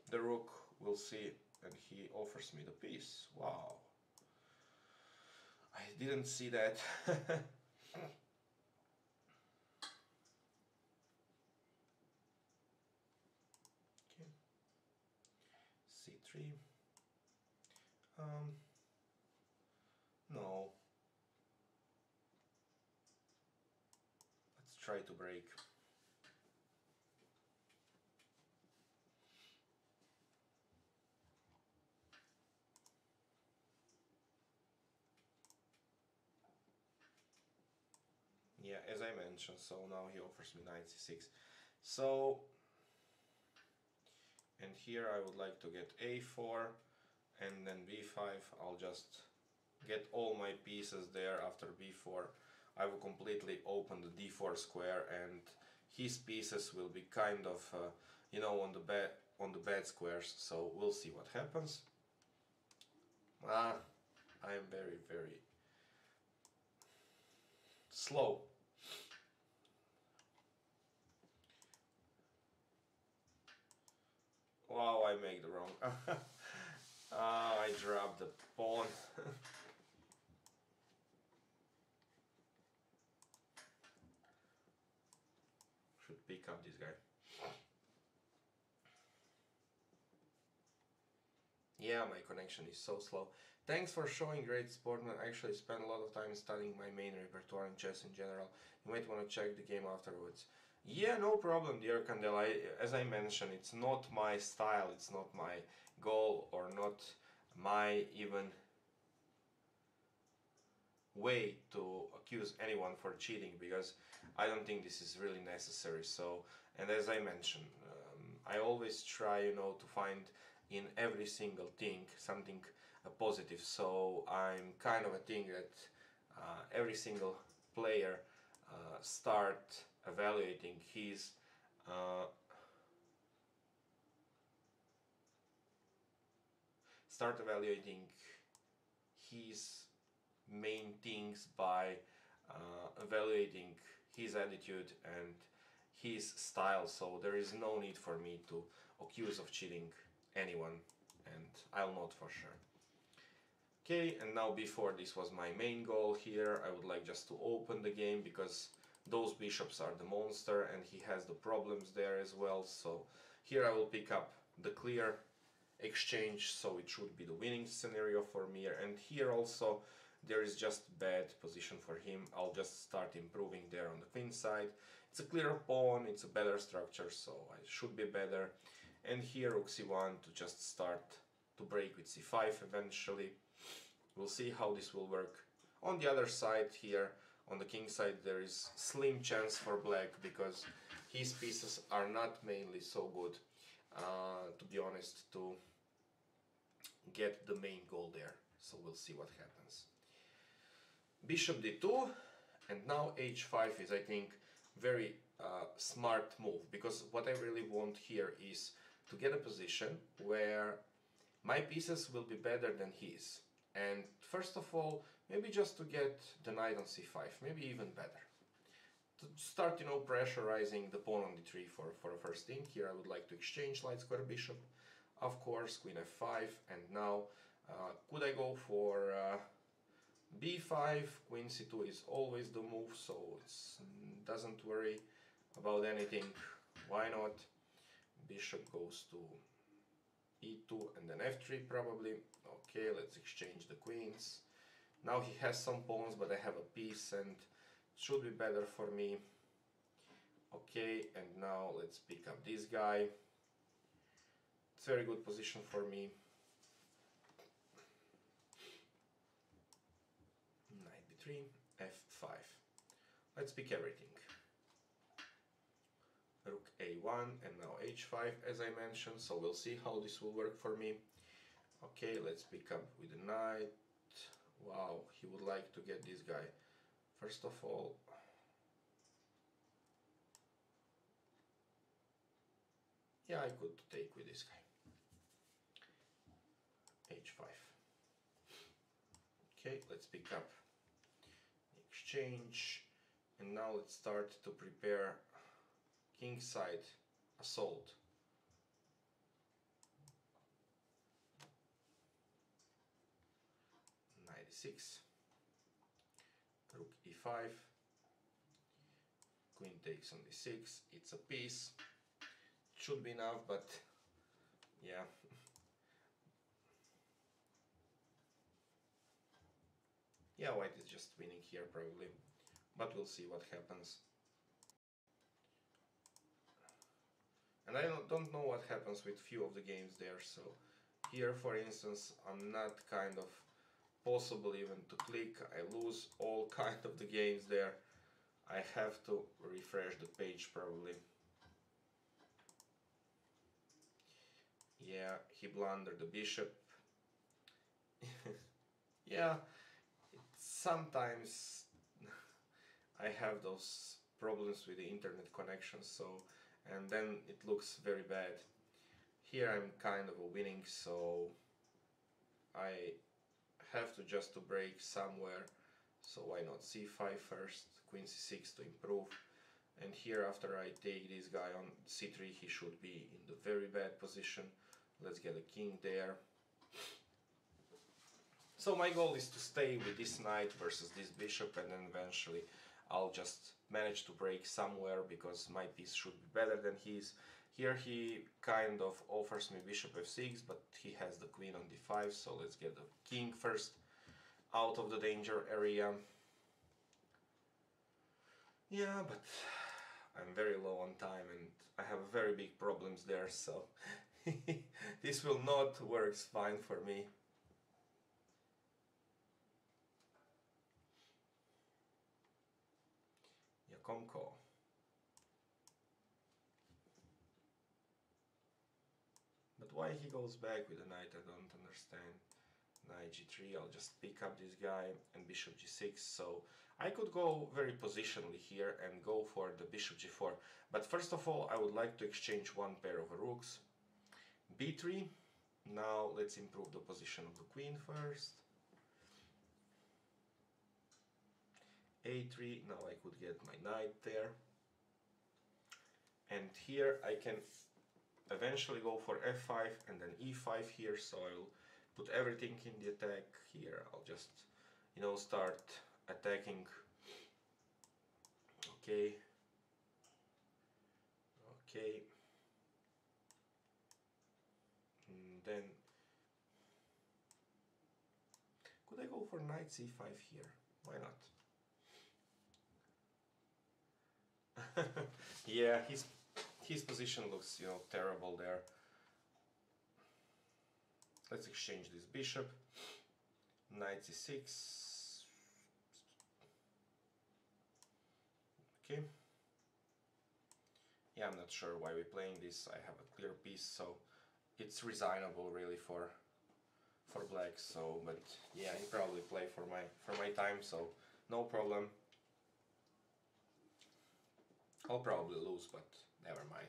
A: the rook? We'll see. And he offers me the piece. Wow. I didn't see that. c3. No. Let's try to break. Yeah, as I mentioned, so now he offers me knight c6. So, and here I would like to get a4 and then b5. I'll just get all my pieces there after b4. I will completely open the d4 square, and his pieces will be kind of, you know, on the bad squares. So we'll see what happens. I am very, very slow. Wow, I made the wrong. I dropped the pawn. Should pick up this guy. Yeah, my connection is so slow. Thanks for showing great sportman. I actually spent a lot of time studying my main repertoire and chess in general. You might want to check the game afterwards. Yeah, no problem, dear Candela. As I mentioned, it's not my style, it's not my goal, or not my even way to accuse anyone for cheating, because I don't think this is really necessary. So, and as I mentioned, I always try, you know, to find in every single thing something positive. So I'm kind of a thing that every single player start evaluating his main things by evaluating his attitude and his style. So there is no need for me to accuse of cheating anyone, and I'll not for sure. Okay, and now before this was my main goal here, I would like just to open the game, because those bishops are the monster and he has the problems there as well. So here I will pick up the clear exchange, so it should be the winning scenario for me. And here also there is just bad position for him. I'll just start improving there on the queen side. It's a clearer pawn, it's a better structure, so I should be better. And here rook c1 to just start to break with c5 eventually. We'll see how this will work. On the other side here, on the king side, there is slim chance for black, because his pieces are not mainly so good, to be honest, to get the main goal there. So we'll see what happens. Bishop d2, and now h5 is, I think, very smart move, because what I really want here is to get a position where my pieces will be better than his. And first of all, maybe just to get the knight on c5, maybe even better. To start, you know, pressurizing the pawn on d3 for the first thing. Here I would like to exchange light square bishop, of course, queen f5, and now could I go for b5? Queen c2 is always the move, so it doesn't worry about anything. Why not? Bishop goes to e2 and then f3 probably. Okay, let's exchange the queens. Now he has some pawns, but I have a piece and it should be better for me. Okay, and now let's pick up this guy. It's a very good position for me. Knight b3, f5. Let's pick everything. Rook a1 and now h5, as I mentioned, so we'll see how this will work for me. Okay, let's pick up with the knight. Wow, he would like to get this guy. First of all, yeah, I could take with this guy. h5. Okay, let's pick up the exchange, and now let's start to prepare kingside assault. Knight e6, rook e5, queen takes on d6. It's a piece. It should be enough, but yeah. Yeah, white is just winning here probably, but we'll see what happens. And I don't know what happens with few of the games there, so here for instance I'm not kind of possible even to click. I lose all kind of the games there. I have to refresh the page probably. Yeah, he blundered the bishop. Yeah, sometimes I have those problems with the internet connection, so, and then it looks very bad. Here I'm kind of winning, so I have to just to break somewhere, so why not c5 first, queen c6 to improve, and here after I take this guy on c3 he should be in the very bad position. Let's get a king there. So my goal is to stay with this knight versus this bishop, and then eventually I'll just manage to break somewhere because my piece should be better than his. Here he kind of offers me bishop f6, but he has the queen on d5, so let's get the king first out of the danger area. Yeah, but I'm very low on time and I have very big problems there, so this will not work fine for me. Yakomko. But why he goes back with the knight, I don't understand. Knight g3, I'll just pick up this guy, and bishop g6, so I could go very positionally here and go for the bishop g4, but first of all I would like to exchange one pair of rooks. b3, now let's improve the position of the queen first. a3, now I could get my knight there, and here I can eventually go for f5 and then e5 here, so I'll put everything in the attack here. I'll just, you know, start attacking. Okay. Okay. And then could I go for knight c5 here? Why not? Yeah, his position looks, you know, terrible there. Let's exchange this bishop. Knight c6. Okay. Yeah, I'm not sure why we're playing this. I have a clear piece, so it's resignable really for black. So, but yeah, he probably play for my time, so no problem. I'll probably lose, but never mind.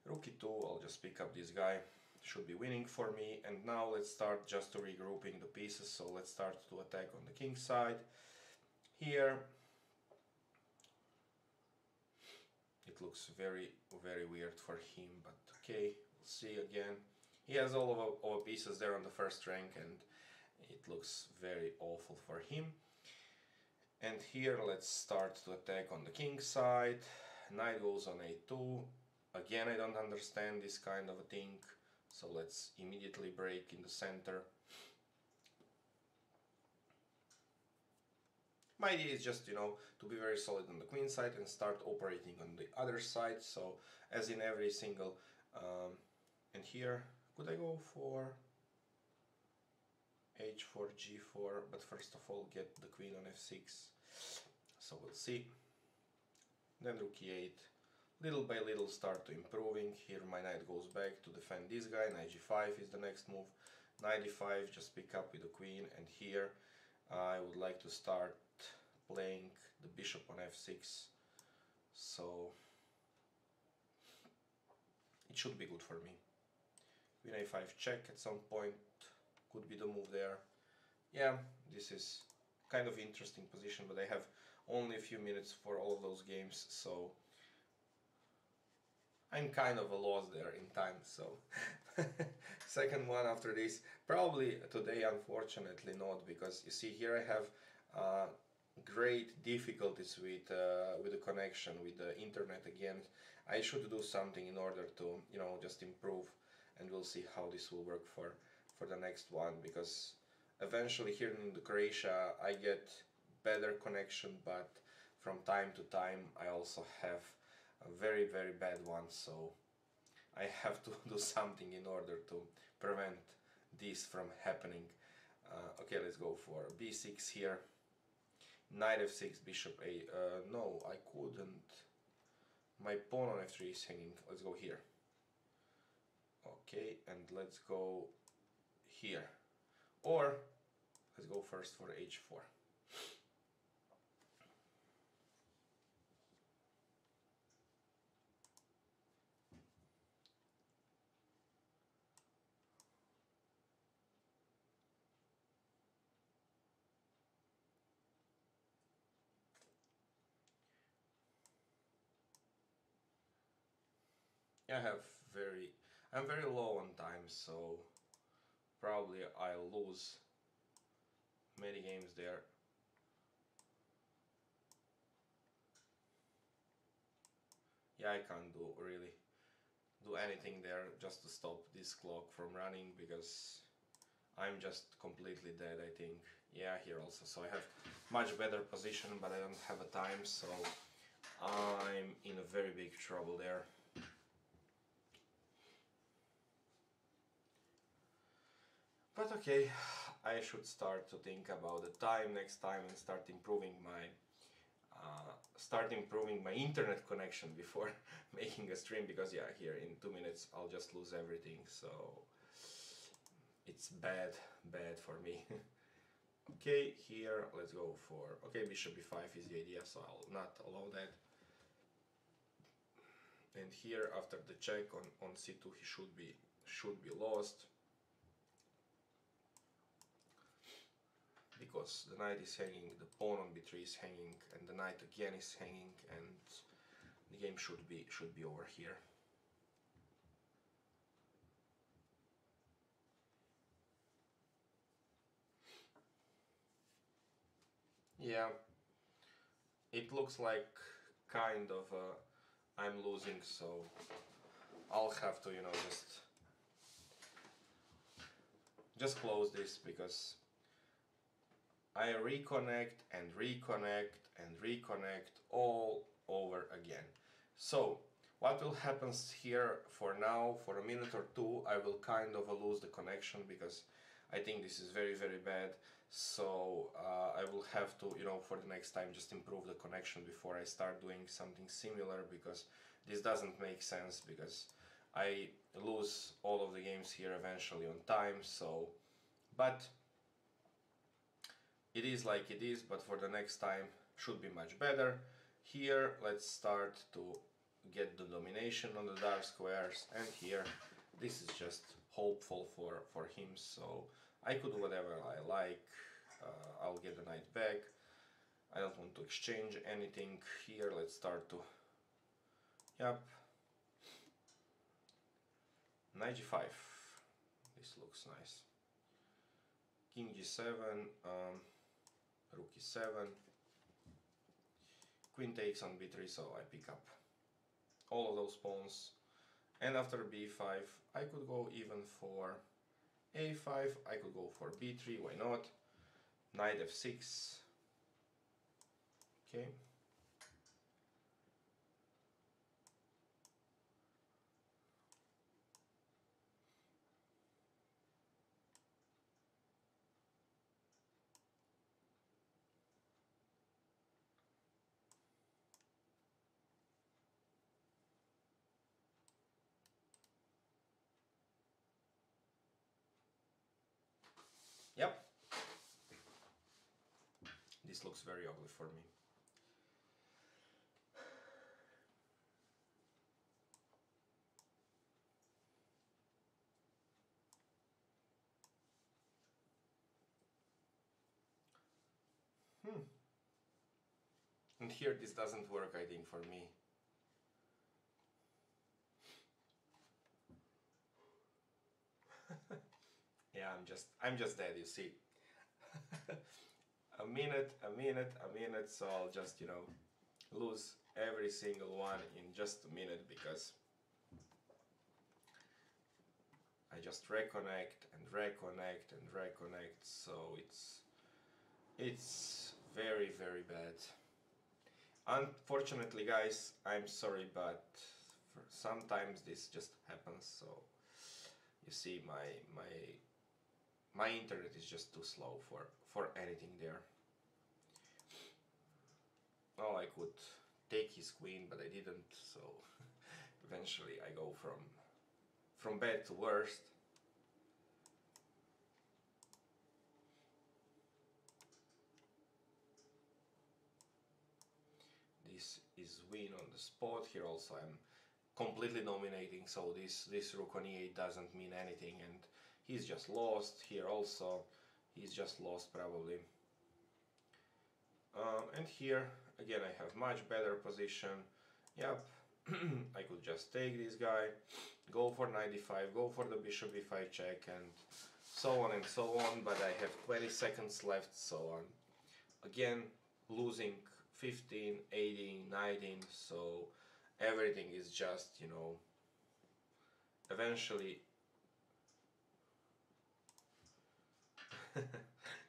A: Rook e2, I'll just pick up this guy. Should be winning for me, and now let's start just to regrouping the pieces. So let's start to attack on the king side. Here it looks very weird for him, but okay, we'll see again. He has all of our pieces there on the first rank, and it looks very awful for him. And here let's start to attack on the king side. Knight goes on a2. Again, I don't understand this kind of a thing, so let's immediately break in the center. My idea is just, you know, to be very solid on the queen side and start operating on the other side, so as in every single and here could I go for h4 g4, but first of all get the queen on f6, so we'll see. Then rook e8, little by little start to improving. Here my knight goes back to defend this guy. Knight g5 is the next move. Knight e5, just pick up with the queen, and here I would like to start playing the bishop on f6, so it should be good for me. Queen a5 check at some point could be the move there. Yeah, this is kind of interesting position, but I have only a few minutes for all of those games, so I'm kind of a loss there in time, so second one after this, probably today unfortunately not, because you see here I have great difficulties with the connection, with the internet again. I should do something in order to, you know, just improve, and we'll see how this will work for the next one, because eventually here in the Croatia I get better connection, but from time to time I also have a very bad one, so I have to do something in order to prevent this from happening. Okay, let's go for b6 here. Knight f6, bishop a. No, I couldn't. My pawn on f3 is hanging. Let's go here. Okay, and let's go here. Or let's go first for h4. I'm very low on time, so probably I'll lose many games there. Yeah, I can't really do anything there just to stop this clock from running, because I'm just completely dead, I think. Yeah, here also, so I have much better position, but I don't have a time, so I'm in a very big trouble there. But okay, I should start to think about the time next time and start improving my internet connection before making a stream, because yeah, here in 2 minutes I'll just lose everything, so it's bad for me. Okay, here let's go for, okay, bishop b5 is the idea, so I'll not allow that. And here after the check on c2 he should be lost, because the knight is hanging, the pawn on b3 is hanging, and the knight again is hanging, and the game should be over here. Yeah, it looks like kind of I'm losing, so I'll have to, you know, just close this, because I reconnect and reconnect and reconnect all over again. So what will happen here for now, for a minute or two, I will kind of lose the connection, because I think this is very bad. So I will have to, you know, for the next time just improve the connection before I start doing something similar, because this doesn't make sense, because I lose all of the games here eventually on time. So, but it is like it is, but for the next time should be much better. Here let's start to get the domination on the dark squares, and here this is just hopeful for him, so I could do whatever I like. I'll get the knight back. I don't want to exchange anything. Here let's start to, yep, knight g5, this looks nice. King g7, rook e7, queen takes on b3, so I pick up all of those pawns, and after b5 I could go even for a5, I could go for b3, why not, knight f6, okay. Yep, this looks very ugly for me. And here this doesn't work, I think, for me. Yeah, I'm just dead, you see. a minute, so I'll just, you know, lose every single one in just a minute, because I just reconnect and reconnect and reconnect, so it's very bad. Unfortunately, guys, I'm sorry, but sometimes this just happens. So you see, my internet is just too slow for anything there. I could take his queen, but I didn't, so eventually I go from bad to worst. This is win on the spot. Here also I'm completely dominating, so this rook on e8 doesn't mean anything, and he's just lost. Here also he's just lost probably. And here again I have much better position. Yep. I could just take this guy, go for knight d5, go for the bishop b5 check, and so on and so on, but I have 20 seconds left, so I'm again losing 15, 18, 19, so everything is just, you know, eventually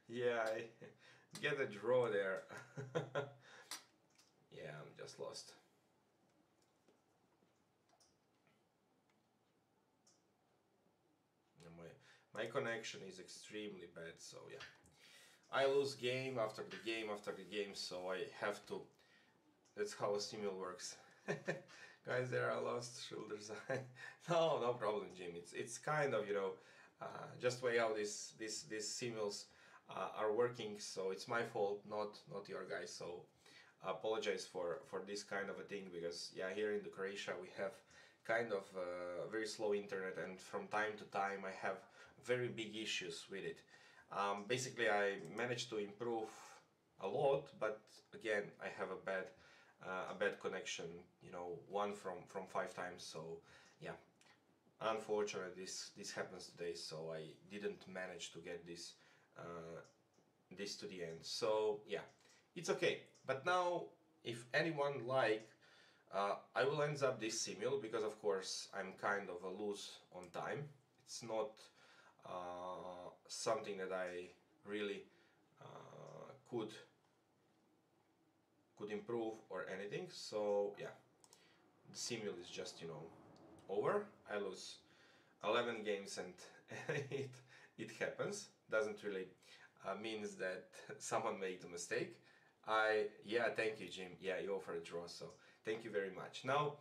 A: yeah, I get a draw there. Yeah, I'm just lost. My connection is extremely bad, so yeah. I lose game after the game after the game, so I have to. That's how a simul works. Guys, there are lost shoulders. No problem, Jim. It's kind of, you know, just way how these simuls are working. So it's my fault, not your guys. So I apologize for this kind of a thing, because yeah, here in the Croatia we have kind of very slow internet, and from time to time I have very big issues with it. Basically, I managed to improve a lot, but again, I have a bad connection. You know, 1 from 5 times. So yeah, unfortunately, this happens today. So I didn't manage to get this to the end. So yeah, it's okay. But now, if anyone like, I will end up this simul, because of course I'm kind of a loose on time. It's not something that I really could improve or anything. So yeah, the simul is just, you know, over. I lose 11 games, and it happens. Doesn't really means that someone made a mistake. Yeah, thank you, Jim. Yeah, you offer a draw, so thank you very much. Now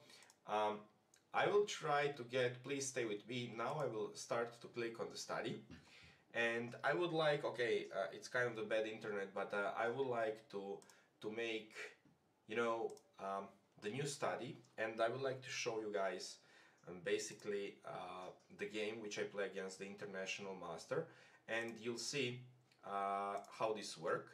A: I will try to get, please stay with me. Now I will start to click on the study, and I would like, okay, it's kind of the bad internet, but I would like to make, you know, the new study, and I would like to show you guys basically the game which I play against the international master, and you'll see how this works.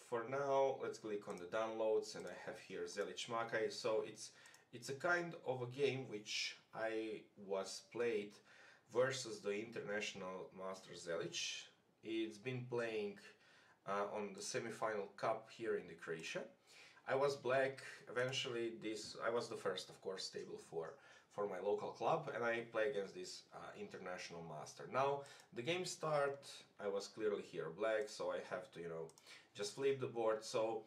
A: For now, let's click on the downloads, and I have here Zelic Makaj. So it's a kind of a game which I was played versus the international master Zelic. It's been playing on the semi-final cup here in the Croatia. I was black. Eventually, I was the first, of course, stable for my local club, and I play against this international master. Now the game start, I was clearly here black, so I have to, you know, just flip the board. So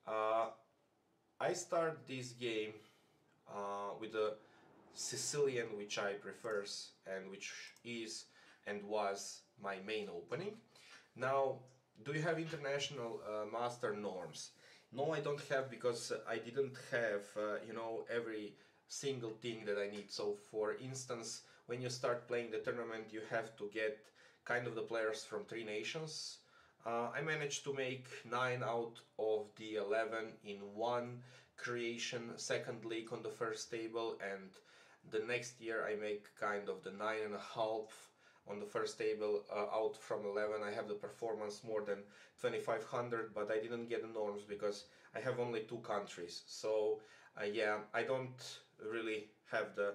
A: I start this game with a Sicilian, which I prefers, and which is and was my main opening. Now, do you have international master norms? No, I don't have, because I didn't have, you know, every single thing that I need. So for instance, when you start playing the tournament, you have to get kind of the players from 3 nations. I managed to make 9 out of the 11 in one creation, second league on the first table, and the next year I make kind of the 9.5 on the first table out from 11. I have the performance more than 2500, but I didn't get the norms because I have only 2 countries. So yeah, I don't really have the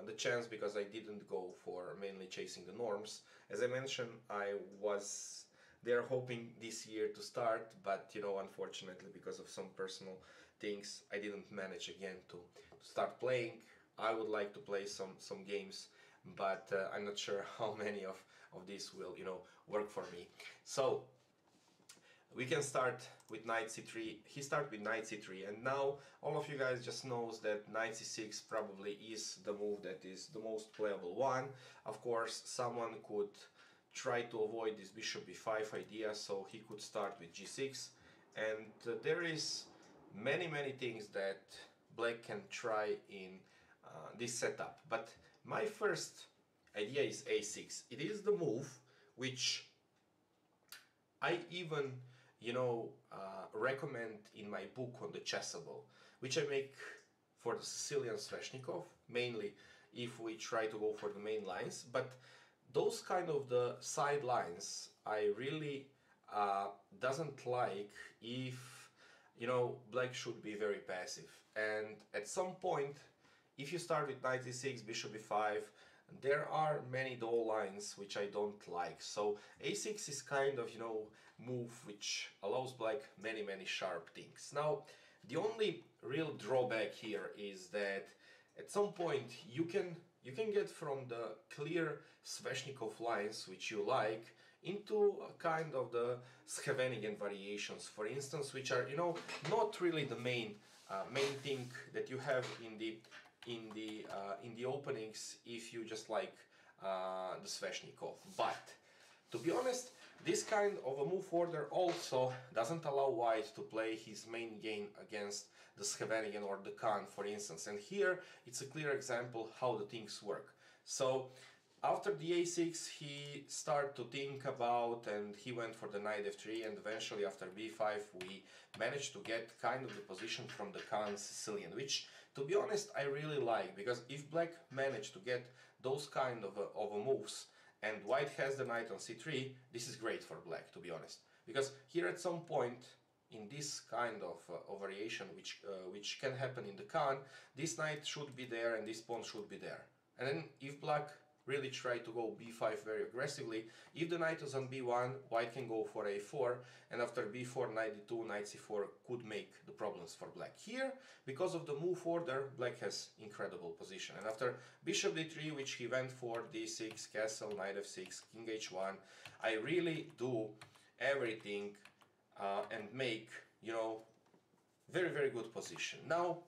A: the chance, because I didn't go for mainly chasing the norms. As I mentioned, I was there hoping this year to start, but you know, unfortunately, because of some personal things, I didn't manage again to start playing. I would like to play some games, but I'm not sure how many of these will, you know, work for me. So we can start with knight c3. He started with knight c3, and now all of you guys just knows that knight c6 probably is the move that is the most playable one. Of course, someone could try to avoid this bishop b5 idea, so he could start with g6, and there is many things that black can try in this setup. But my first idea is a6. It is the move which I even, recommend in my book on the chessable, which I make for the Sicilian Sveshnikov, mainly if we try to go for the main lines. But those kind of the side lines I really doesn't like if, black should be very passive. And at some point, if you start with knight e6, bishop e5, there are many dull lines which I don't like. So a6 is kind of, move which allows black many sharp things. Now, the only real drawback here is that at some point you can get from the clear Sveshnikov lines which you like into a kind of the Scheveningen variations, for instance, which are, not really the main thing that you have in the openings if you just like the Sveshnikov. But to be honest, this kind of a move order also doesn't allow white to play his main game against the Scheveningen or the Khan, for instance. And here it's a clear example how the things work. So after the a6 he started to think about, and he went for the knight f3, and eventually after b5 we managed to get kind of the position from the Khan Sicilian, which to be honest I really like, because if black managed to get those kind of moves and white has the knight on c3, this is great for black, to be honest, because here at some point in this kind of variation which can happen in the Khan, this knight should be there and this pawn should be there. And then if black really try to go b5 very aggressively, if the knight is on b1, white can go for a4, and after b4, knight d2, knight c4 could make the problems for black. Here, because of the move order, black has incredible position. And after bishop d3, which he went for, d6, castle, knight f6, king h1, I really do everything and make, very good position. Now,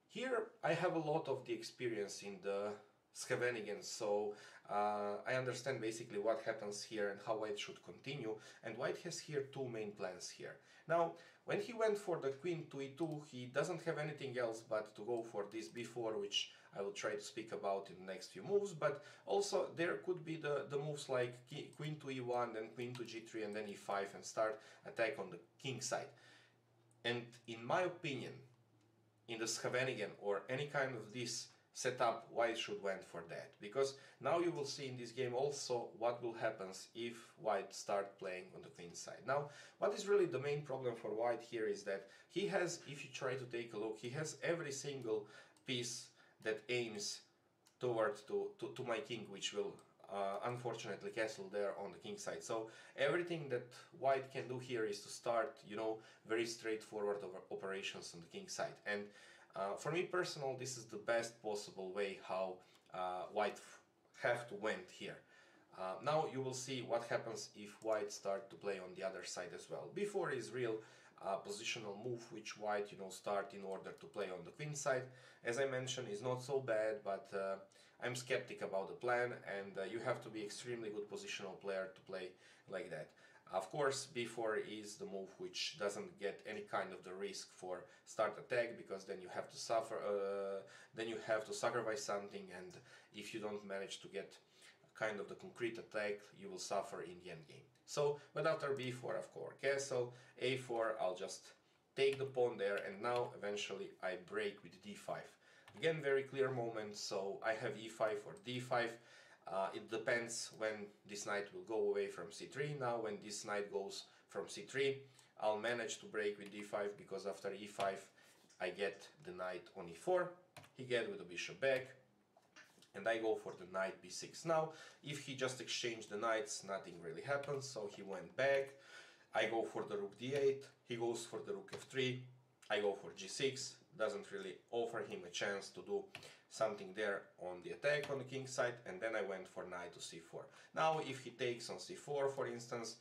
A: here I have a lot of the experience in the Scheveningen, so I understand basically what happens here and how white should continue, and white has here two main plans here. Now, when he went for the queen to e2, he doesn't have anything else but to go for this b4, which I will try to speak about in the next few moves, but also there could be the moves like queen to e1, then queen to g3, and then e5, and start attack on the king side. And in my opinion, in the Scheveningen or any kind of this setup, white should went for that, because now you will see in this game also what will happen if white start playing on the queen side. Now, what is really the main problem for white here is that he has, if you try to take a look, he has every single piece that aims toward to my king, which will unfortunately castle there on the king side. So everything that white can do here is to start, very straightforward operations on the king side. And for me personal, this is the best possible way how white have to win here. Now you will see what happens if white start to play on the other side as well. B4 is real positional move which white start in order to play on the queen side. As I mentioned, is not so bad, but I'm skeptic about the plan, and you have to be extremely good positional player to play like that. Of course, b4 is the move which doesn't get any kind of the risk for start attack, because then you have to suffer, then you have to sacrifice something, and if you don't manage to get kind of the concrete attack, you will suffer in the end game. So, but after b4, of course, castle, a4, I'll just take the pawn there, and now eventually I break with d5. Again, very clear moment, so I have e5 or d5. It depends when this knight will go away from c3. Now when this knight goes from c3, I'll manage to break with d5, because after e5 I get the knight on e4, he get with the bishop back, and I go for the knight b6. Now if he just exchanged the knights, nothing really happens, so he went back. I go for the rook d8, he goes for the rook f3, I go for g6, doesn't really offer him a chance to do something there on the attack on the king side, and then I went for knight to c4. Now if he takes on c4, for instance,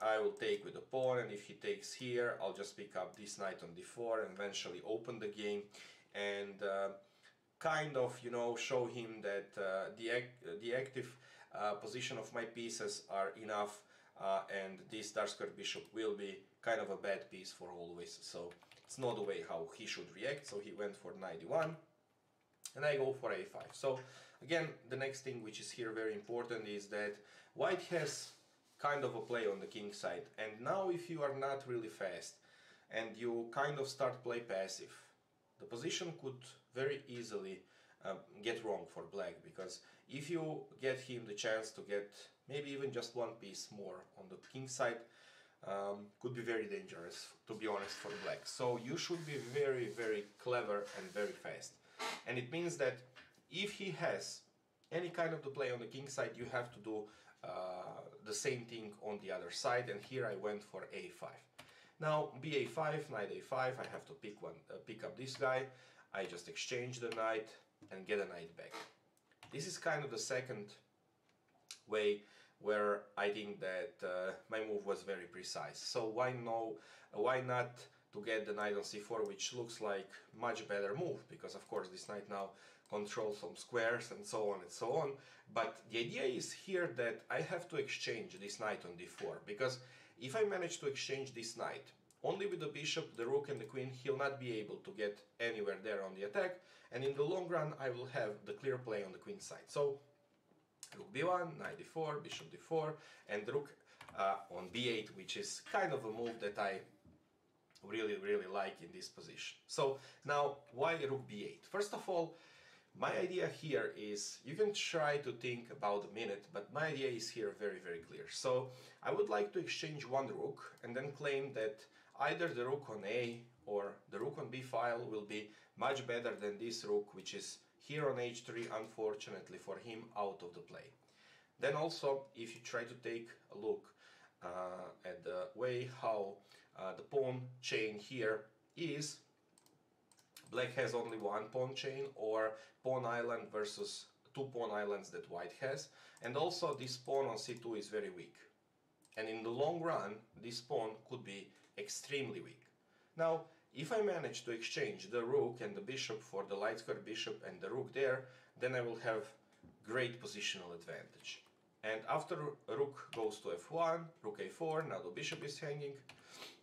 A: I will take with the pawn, and if he takes here, I'll just pick up this knight on d4 and eventually open the game, and kind of, show him that the active position of my pieces are enough and this dark square bishop will be kind of a bad piece for always, so it's not the way how he should react. So he went for knight d1, and I go for a5. So again, the next thing which is here very important is that white has kind of a play on the king side, and now if you are not really fast and you kind of start play passive, the position could very easily get wrong for black, because if you get him the chance to get maybe even just one piece more on the king side, could be very dangerous, to be honest, for black. So you should be very, very clever and very fast. And it means that if he has any kind of the play on the king side, you have to do the same thing on the other side, and here I went for a5. Now ba5, knight a5, I have to pick up this guy. I just exchange the knight and get a knight back. This is kind of the second way where I think that my move was very precise. So why not to get the knight on c4, which looks like much better move, because of course this knight now controls some squares and so on and so on. But the idea is here that I have to exchange this knight on d4, because if I manage to exchange this knight, only with the bishop, the rook and the queen, he'll not be able to get anywhere there on the attack, and in the long run I will have the clear play on the queen side. So rook b1, knight d4, bishop d4, and rook on b8, which is kind of a move that I really like in this position. So now, why rook b8? First of all, my idea here is, you can try to think about a minute, but my idea is here very clear. So I would like to exchange one rook and then claim that either the rook on a or the rook on b file will be much better than this rook, which is here on h3, unfortunately for him, out of the play. Then also, if you try to take a look at the way how the pawn chain here is, black has only one pawn chain, or pawn island versus two pawn islands that white has, and also this pawn on c2 is very weak. And in the long run, this pawn could be extremely weak. Now, if I manage to exchange the rook and the bishop for the light square bishop and the rook there, then I will have great positional advantage. And after rook goes to f1, rook a4, now the bishop is hanging,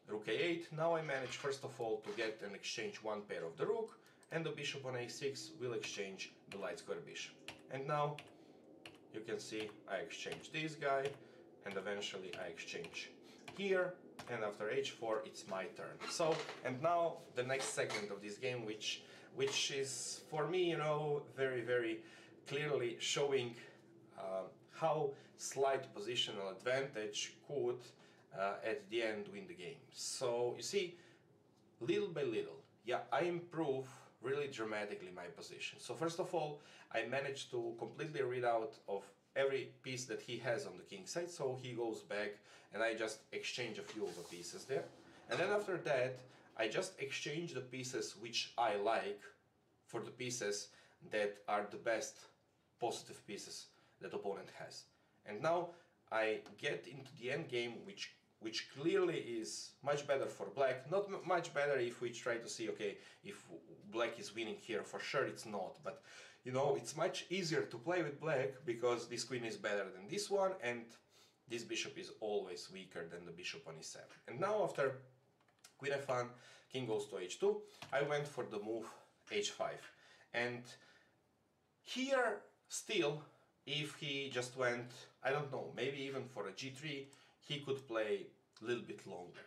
A: rook a8, now I manage first of all to get and exchange one pair of the rook, and the bishop on a6 will exchange the light square bishop. And now you can see I exchange this guy, and eventually I exchange here, and after h4 it's my turn. So, and now the next segment of this game, which is for me, you know, very clearly showing how slight positional advantage could at the end win the game. So you see, little by little, yeah, I improve really dramatically my position. So first of all, I managed to completely rid out of every piece that he has on the king side, so he goes back and I just exchange a few of the pieces there. And then after that, I just exchange the pieces which I like for the pieces that are the best positive pieces that opponent has. And now I get into the end game, which clearly is much better for black. Not much better if we try to see, okay, if black is winning here, for sure it's not. But you know, it's much easier to play with black because this queen is better than this one, and this bishop is always weaker than the bishop on e7. And now after queen f1, king goes to h2, I went for the move h5. And here still, if he just went, I don't know, maybe even for a g3, he could play a little bit longer.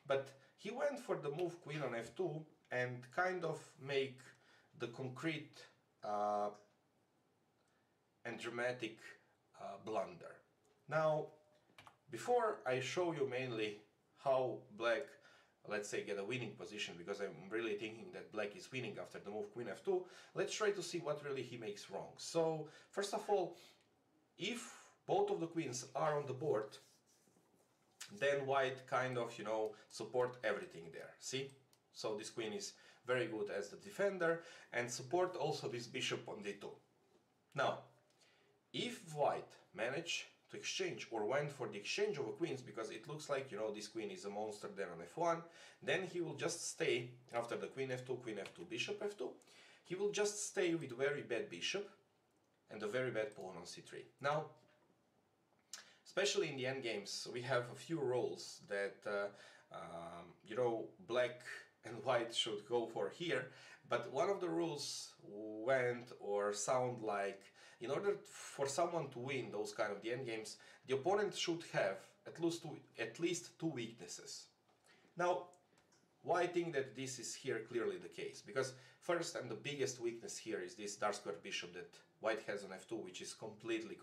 A: But he went for the move queen on f2 and kind of make the concrete and dramatic blunder. Now, before I show you mainly how black, let's say, get a winning position, because I'm really thinking that black is winning after the move queen f2, let's try to see what really he makes wrong. So, first of all, if both of the queens are on the board, then white kind of, you know, support everything there. See? So this queen is very good as the defender, and support also this bishop on d2. Now, if white managed to exchange or went for the exchange of the queens, because it looks like, you know, this queen is a monster there on f1, then he will just stay after the queen f2, bishop f2. He will just stay with very bad bishop and a very bad pawn on c3. Now, especially in the end games, we have a few rules that you know, black and white should go for here, but one of the rules went or sound like, in order for someone to win those kind of the end games, the opponent should have at least two weaknesses. Now, why I think that this is here clearly the case? Because first and the biggest weakness here is this dark square bishop that white has on f2, which is completely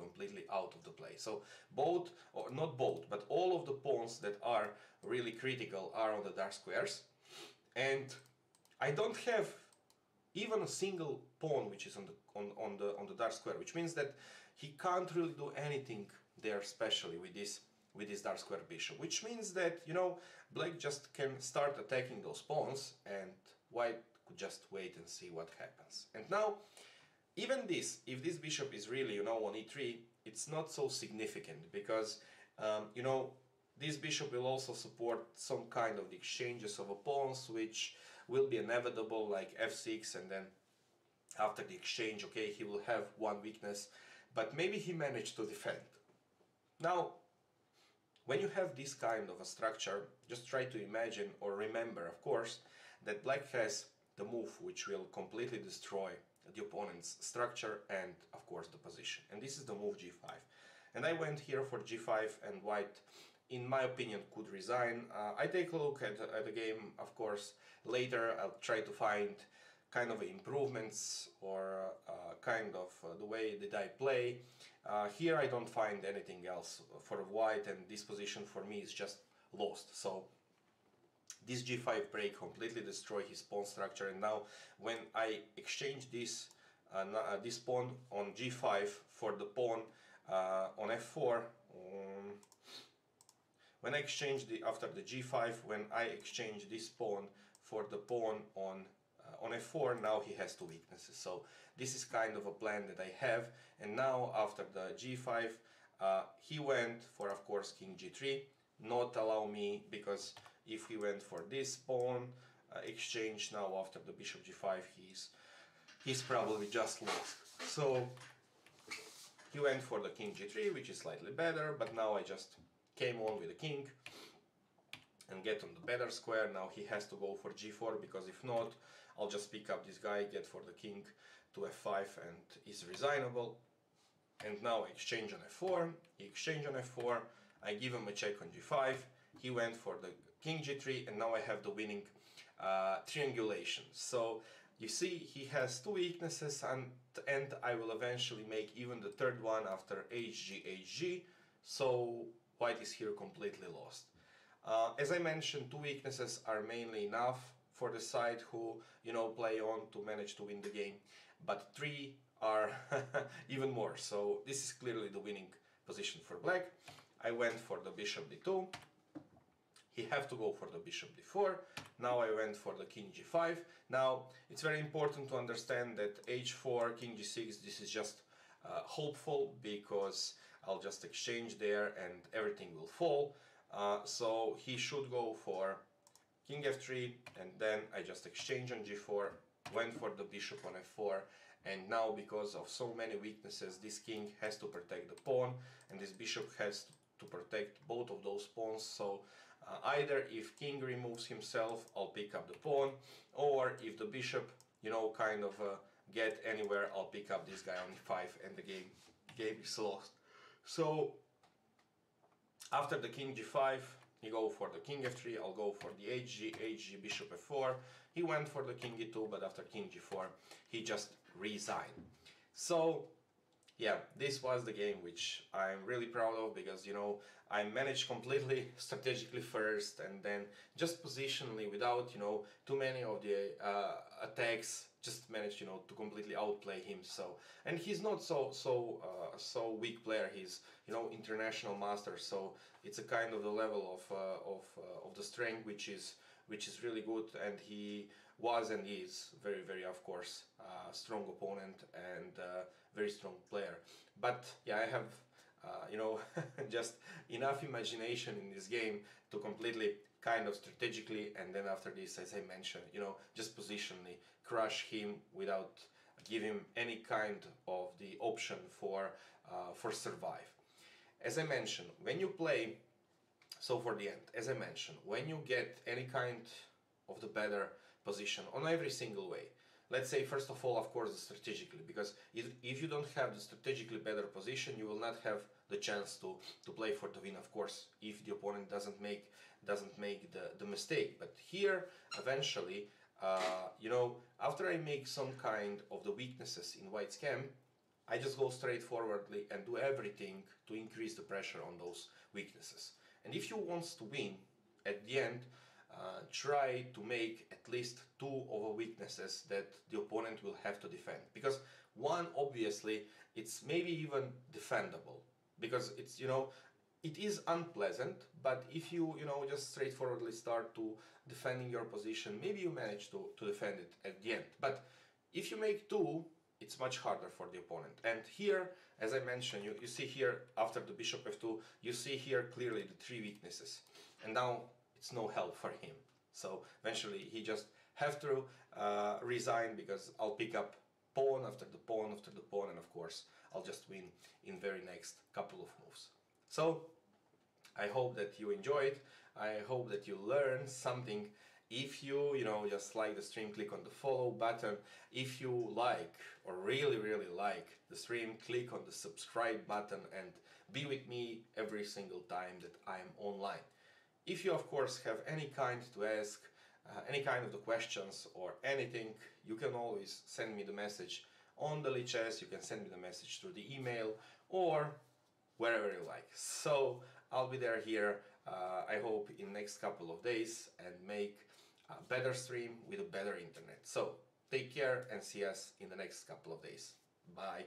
A: out of the play. So both, or not both, but all of the pawns that are really critical are on the dark squares. And I don't have even a single pawn which is on the dark square, which means that he can't really do anything there, especially with this dark square bishop, which means that, you know, black just can start attacking those pawns and white could just wait and see what happens. And now, even this, if this bishop is really, you know, on e3, it's not so significant because, you know, this bishop will also support some kind of the exchanges of pawns, which will be inevitable, like f6, and then after the exchange, okay, he will have one weakness, but maybe he managed to defend. Now, when you have this kind of a structure, just try to imagine or remember, of course, that black has the move which will completely destroy the opponent's structure and, of course, the position. And this is the move g5. And I went here for g5, and white, in my opinion, could resign. I take a look at the game, of course, later. I'll try to find kind of improvements or kind of the way that I play. Here I don't find anything else for white, and this position for me is just lost. So this g5 break completely destroyed his pawn structure, and now when I exchange this this pawn on g5 for the pawn on f4, when I exchange after the g5, when I exchange this pawn for the pawn on f4, now he has two weaknesses. So this is kind of a plan that I have. And now after the g5, he went for, of course, king g3, not allow me, because if he went for this pawn exchange now after the bishop g5, he's probably just lost. So he went for the king g3, which is slightly better, but now I just came on with the king and get on the better square. Now he has to go for g4, because if not, I'll just pick up this guy, get for the king to f5, and is resignable. And now I exchange on f4, he exchange on f4, I give him a check on g5, he went for the king g3, and now I have the winning triangulation. So you see, he has two weaknesses, and I will eventually make even the third one after hg, hg, so white is here completely lost. As I mentioned, two weaknesses are mainly enough for the side who, you know, play on to manage to win the game, but three are even more. So this is clearly the winning position for black. I went for the bishop d2. He have to go for the bishop d4. Now I went for the king g5. Now it's very important to understand that h4, king g6, this is just hopeful, because I'll just exchange there and everything will fall. So he should go for king f3, and then I just exchange on g4, went for the bishop on f4, and now because of so many weaknesses, this king has to protect the pawn, and this bishop has to protect both of those pawns. So either if king removes himself, I'll pick up the pawn, or if the bishop, you know, kind of get anywhere, I'll pick up this guy on e5, and the game is lost. So after the king g5, he go for the king f3, I'll go for the hg, bishop f4. He went for the king e2, but after king g4, he just resigned. So yeah, this was the game which I'm really proud of, because, you know, I managed completely strategically first, and then just positionally, without, you know, too many of the attacks, just managed, you know, to completely outplay him. So, and he's not so weak player. He's, you know, international master. So it's a kind of the level of the strength which is really good, and he was and is very of course strong opponent and very strong player. But yeah, I have you know, just enough imagination in this game to completely kind of strategically, and then after this, as I mentioned, you know, just positionally crush him without giving him any kind of the option for survive. as I mentioned, when you play, so for the end, as I mentioned, when you get any kind of the better position on every single way, let's say first of all, of course, strategically, because if you don't have the strategically better position, you will not have the chance to play for the win, of course, if the opponent doesn't make the mistake. But here, eventually, you know, after I make some kind of the weaknesses in white's camp, I just go straightforwardly and do everything to increase the pressure on those weaknesses. And if you want to win, at the end, try to make at least two of the weaknesses that the opponent will have to defend. Because one, obviously, it's maybe even defendable. Because it's, you know, it is unpleasant, but if you just straightforwardly start to defending your position, maybe you manage to defend it at the end. But if you make two, it's much harder for the opponent. And here, as I mentioned, you see here after the bishop f2, you see here clearly the three weaknesses. And now it's no help for him. So eventually he just have to resign, because I'll pick up pawn after the pawn after the pawn, and of course I'll just win in very next couple of moves. So I hope that you enjoyed. I hope that you learned something. If you just like the stream, click on the follow button. If you like or really like the stream, click on the subscribe button and be with me every single time that I'm online. If you of course have any kind to ask, any kind of the questions or anything, you can always send me the message on the Chess. You can send me the message through the email or wherever you like. So I'll be there here, I hope in next couple of days, and make a better stream with a better internet. So take care and see us in the next couple of days. Bye.